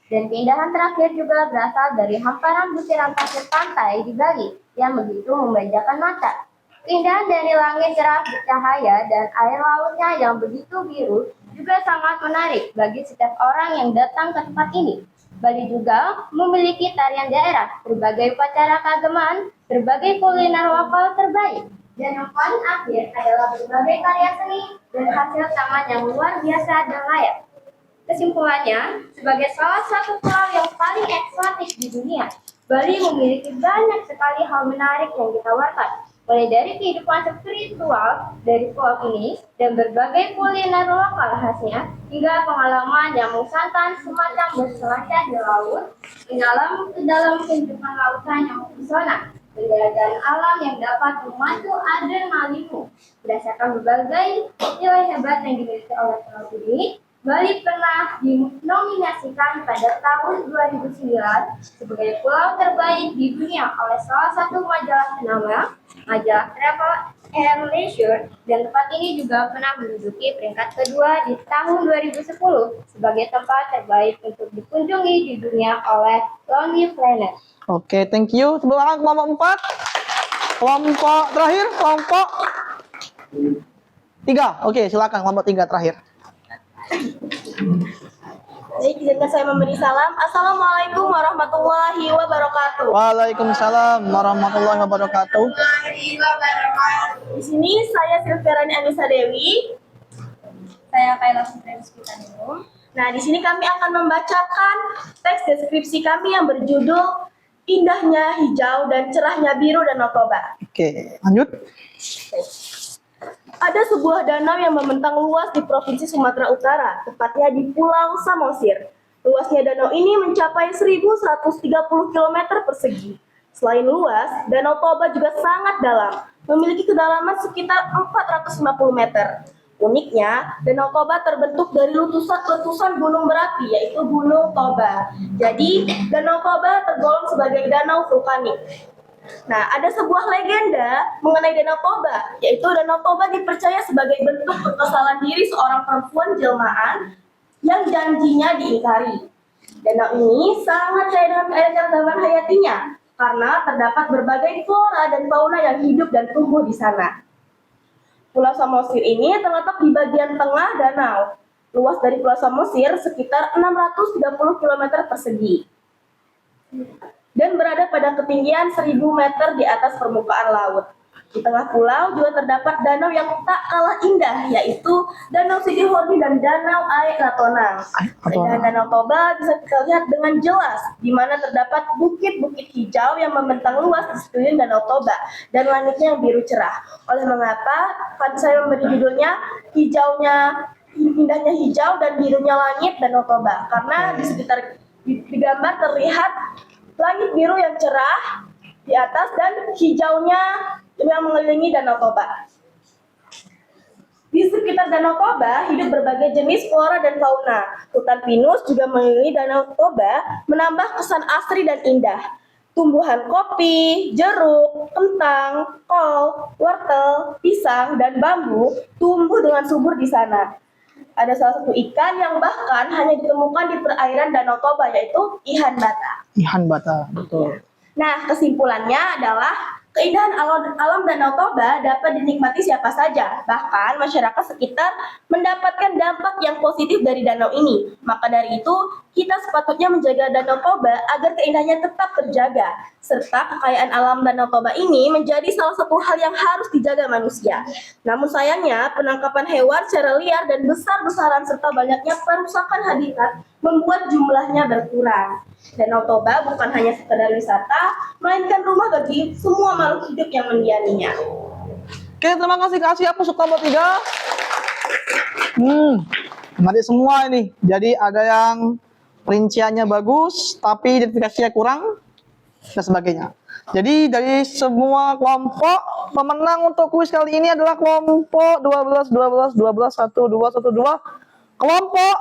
F: Dan keindahan terakhir juga berasal dari hamparan butiran pasir pantai di Bali yang begitu memanjakan mata. Keindahan dari langit cerah bercahaya dan air lautnya yang begitu biru juga sangat menarik bagi setiap orang yang datang ke tempat ini. Bali juga memiliki tarian daerah, berbagai upacara keagamaan, berbagai kuliner lokal terbaik. Dan yang paling akhir adalah berbagai karya seni dan hasil tangan yang luar biasa dan layak. Kesimpulannya, sebagai salah satu pulau yang paling eksotis di dunia, Bali memiliki banyak sekali hal menarik yang ditawarkan. Mulai dari kehidupan spiritual dari pulau ini dan berbagai kuliner lokal khasnya, hingga pengalaman yang santai semacam berselancar di laut, ke dalam kehidupan lautan yang mempesona, penjelajahan alam yang dapat memacu adrenalinmu. Berdasarkan berbagai nilai hebat yang dimiliki oleh pulau ini, Bali pernah dinominasikan pada tahun 2009 sebagai pulau terbaik di dunia oleh salah satu majalah ternama, majalah Travel and Leisure, dan tempat ini juga pernah menduduki peringkat kedua di tahun 2010 sebagai tempat terbaik untuk dikunjungi di dunia oleh Lonely Planet.
A: Oke, thank you. Tepuk tangan kelompok 4. Kelompok terakhir, kelompok 3. Oke, silakan kelompok 3 terakhir.
B: Baik, izinkan saya memberi salam. Assalamualaikum warahmatullahi wabarakatuh.
A: Waalaikumsalam warahmatullahi wabarakatuh.
B: Di sini saya Silverani Anissa Dewi.
E: Saya Kayla Sutrianski Tanjung.
B: Nah, di sini kami akan membacakan teks deskripsi kami yang berjudul Indahnya Hijau dan Cerahnya Biru Danau Toba.
A: Oke, lanjut.
B: Ada sebuah danau yang membentang luas di Provinsi Sumatera Utara, tepatnya di Pulau Samosir. Luasnya danau ini mencapai 1.130 km persegi. Selain luas, Danau Toba juga sangat dalam, memiliki kedalaman sekitar 450 meter. Uniknya, Danau Toba terbentuk dari letusan gunung berapi, yaitu Gunung Toba. Jadi, Danau Toba tergolong sebagai danau vulkanik. Nah, ada sebuah legenda mengenai Danau Toba, yaitu Danau Toba dipercaya sebagai bentuk penyesalan diri seorang perempuan jelmaan yang janjinya diingkari. Danau ini sangat kaya dengan keanekaragaman hayatinya, karena terdapat berbagai flora dan fauna yang hidup dan tumbuh di sana. Pulau Samosir ini terletak di bagian tengah danau. Luas dari Pulau Samosir sekitar 630 km persegi. Dan berada pada ketinggian 1.000 meter di atas permukaan laut. Di tengah pulau juga terdapat danau yang tak kalah indah, yaitu Danau Sidihorni dan Danau Aek Natonang. Keindahan Danau Toba bisa kita lihat dengan jelas, di mana terdapat bukit-bukit hijau yang membentang luas di sekeliling Danau Toba, dan langitnya yang biru cerah. Oleh mengapa saya memberi judulnya indahnya hijau dan birunya langit Danau Toba, karena di sekitar di gambar terlihat langit biru yang cerah di atas dan hijaunya yang mengelilingi Danau Toba. Di sekitar Danau Toba hidup berbagai jenis flora dan fauna. Hutan pinus juga mengelilingi Danau Toba, menambah kesan asri dan indah. Tumbuhan kopi, jeruk, kentang, kol, wortel, pisang, dan bambu tumbuh dengan subur di sana. Ada salah satu ikan yang bahkan hanya ditemukan di perairan Danau Toba, yaitu ihan bata.
A: Ihan Bata, betul.
B: Nah, kesimpulannya adalah keindahan alam Danau Toba dapat dinikmati siapa saja. Bahkan masyarakat sekitar mendapatkan dampak yang positif dari danau ini. Maka dari itu, kita sepatutnya menjaga Danau Toba agar keindahannya tetap terjaga. Serta kekayaan alam Danau Toba ini menjadi salah satu hal yang harus dijaga manusia. Namun sayangnya, penangkapan hewan secara liar dan besar-besaran serta banyaknya perusakan habitat membuat jumlahnya berkurang. Danau Toba bukan hanya sekedar wisata, melainkan rumah bagi semua makhluk hidup yang mendiaminya.
A: Oke, terima kasih untuk kelompok 3. Menarik semua ini. Jadi ada yang rinciannya bagus, tapi identifikasinya kurang, dan sebagainya. Jadi dari semua kelompok, pemenang untuk kuis kali ini adalah kelompok 12, 12, 12, 1, 2, 1, 2. Kelompok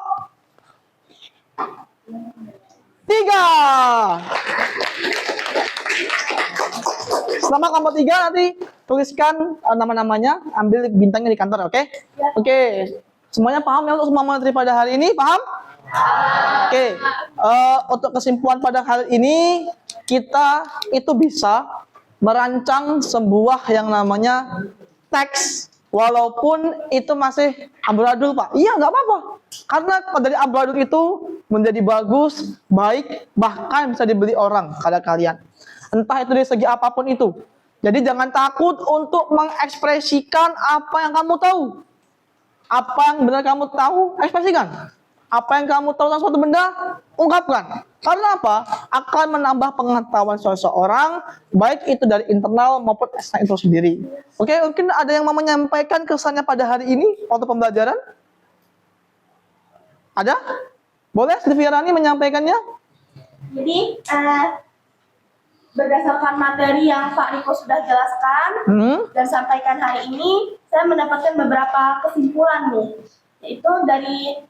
A: 3. Selama kamu 3 nanti tuliskan nama-namanya, ambil bintangnya di kantor, oke? Oke. Semuanya paham ya untuk semua materi pada hari ini? Paham? Oke. Untuk kesimpulan pada hari ini, kita itu bisa merancang sebuah yang namanya teks, walaupun itu masih amburadul, Pak. Iya, nggak apa-apa. Karena dari amburadul itu menjadi bagus, baik, bahkan bisa dibeli orang pada kalian. Entah itu dari segi apapun itu. Jadi jangan takut untuk mengekspresikan apa yang kamu tahu. Apa yang benar kamu tahu, ekspresikan. Apa yang kamu tahu tentang suatu benda, ungkapkan. Karena apa? Akan menambah pengetahuan seseorang, baik itu dari internal maupun eksternal itu sendiri. Oke, mungkin ada yang mau menyampaikan kesannya pada hari ini waktu pembelajaran? Ada? Boleh Sylvia Rani menyampaikannya?
B: Jadi berdasarkan materi yang Pak Riko sudah jelaskan dan sampaikan hari ini, saya mendapatkan beberapa kesimpulan nih. Yaitu dari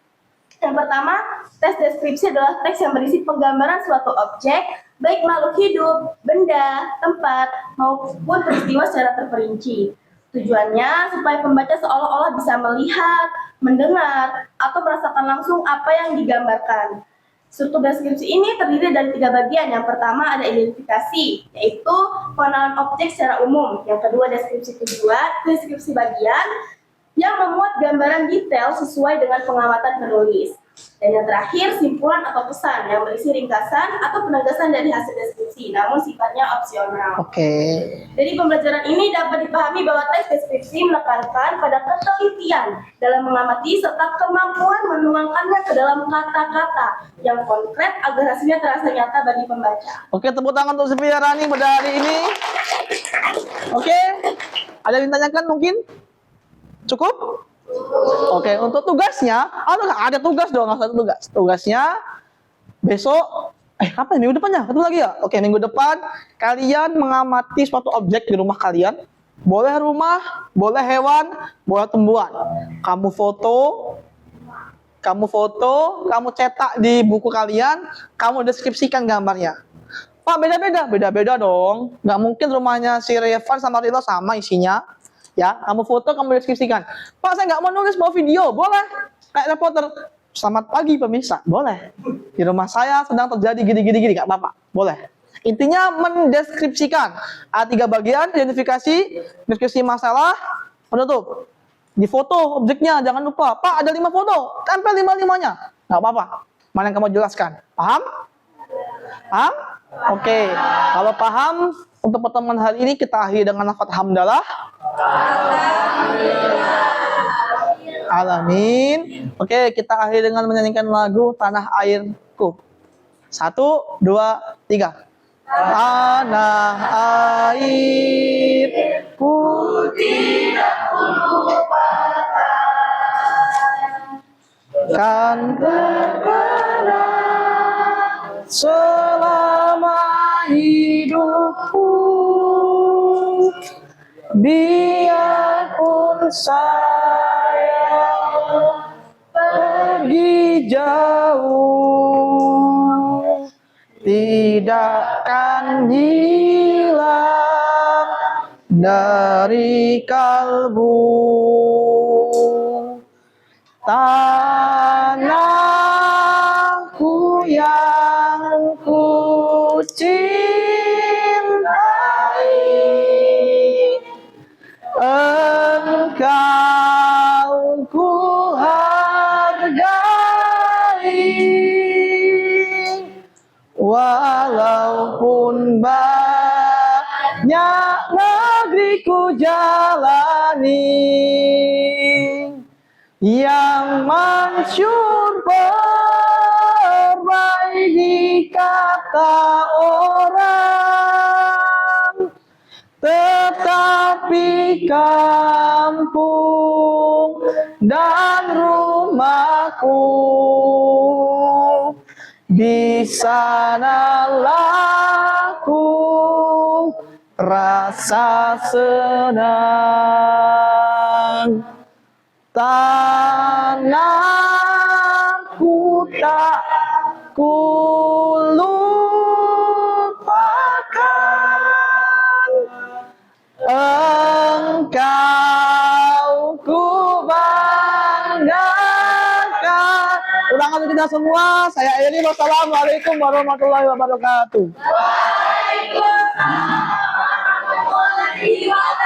B: yang pertama, teks deskripsi adalah teks yang berisi penggambaran suatu objek, baik makhluk hidup, benda, tempat, maupun peristiwa secara terperinci. Tujuannya supaya pembaca seolah-olah bisa melihat, mendengar, atau merasakan langsung apa yang digambarkan. Struktur deskripsi ini terdiri dari 3 bagian. Yang pertama ada identifikasi, yaitu pengenalan objek secara umum. Yang kedua deskripsi tujuan, deskripsi bagian yang memuat gambaran detail sesuai dengan pengamatan penulis. Dan yang terakhir, simpulan atau pesan yang berisi ringkasan atau penegasan dari hasil deskripsi, namun sifatnya opsional.
A: Oke.
B: Dari pembelajaran ini dapat dipahami bahwa teks deskripsi menekankan pada ketelitian dalam mengamati serta kemampuan menuangkannya ke dalam kata-kata yang konkret agar hasilnya terasa nyata bagi pembaca.
A: Oke, tepuk tangan untuk Sylvia Rani pada hari ini. Oke, ada yang ditanyakan mungkin? Cukup? Oke, untuk tugasnya, ada tugas dong, nggak ada tugas. Tugasnya besok, kapan? Minggu depannya? Ketemu lagi ya? Oke, minggu depan kalian mengamati suatu objek di rumah kalian. Boleh rumah, boleh hewan, boleh tumbuhan. Kamu foto, kamu cetak di buku kalian, kamu deskripsikan gambarnya. Pak, beda-beda dong. Nggak mungkin rumahnya si Revan sama Rilo sama isinya. Ya, kamu foto, kamu deskripsikan. Pak, saya nggak mau nulis, mau video. Boleh. Kayak reporter. Selamat pagi, pemirsa. Boleh. Di rumah saya sedang terjadi gini, nggak apa-apa. Boleh. Intinya mendeskripsikan. Ada 3 bagian, identifikasi, deskripsi masalah, penutup. Di foto objeknya, jangan lupa. Pak, ada 5 foto. Tempel 5-5-nya. Nggak apa-apa. Mana yang kamu jelaskan? Paham? Paham? Oke. Kalau paham, untuk pertemuan hari ini kita akhiri dengan lafaz hamdalah. Alamin. Oke, kita akhiri dengan menyanyikan lagu Tanah Airku. 1, 2, 3. Tanah airku tidak lupakan, kan berperang selama hidupku. Biarpun saya pergi jauh, tidak akan hilang dari kalbu. Tanahku yang ku cintai, Engkau ku hargai, walaupun banyak negeri ku jalani, yang mansur perbaiki kata orang, tetapi kampung dan rumahku di sanalah ku rasa senang. Tanahku tak ku lupakan, Anda semua. Saya Eri. Wassalamualaikum warahmatullahi wabarakatuh.
E: Waalaikumsalam warahmatullahi wabarakatuh.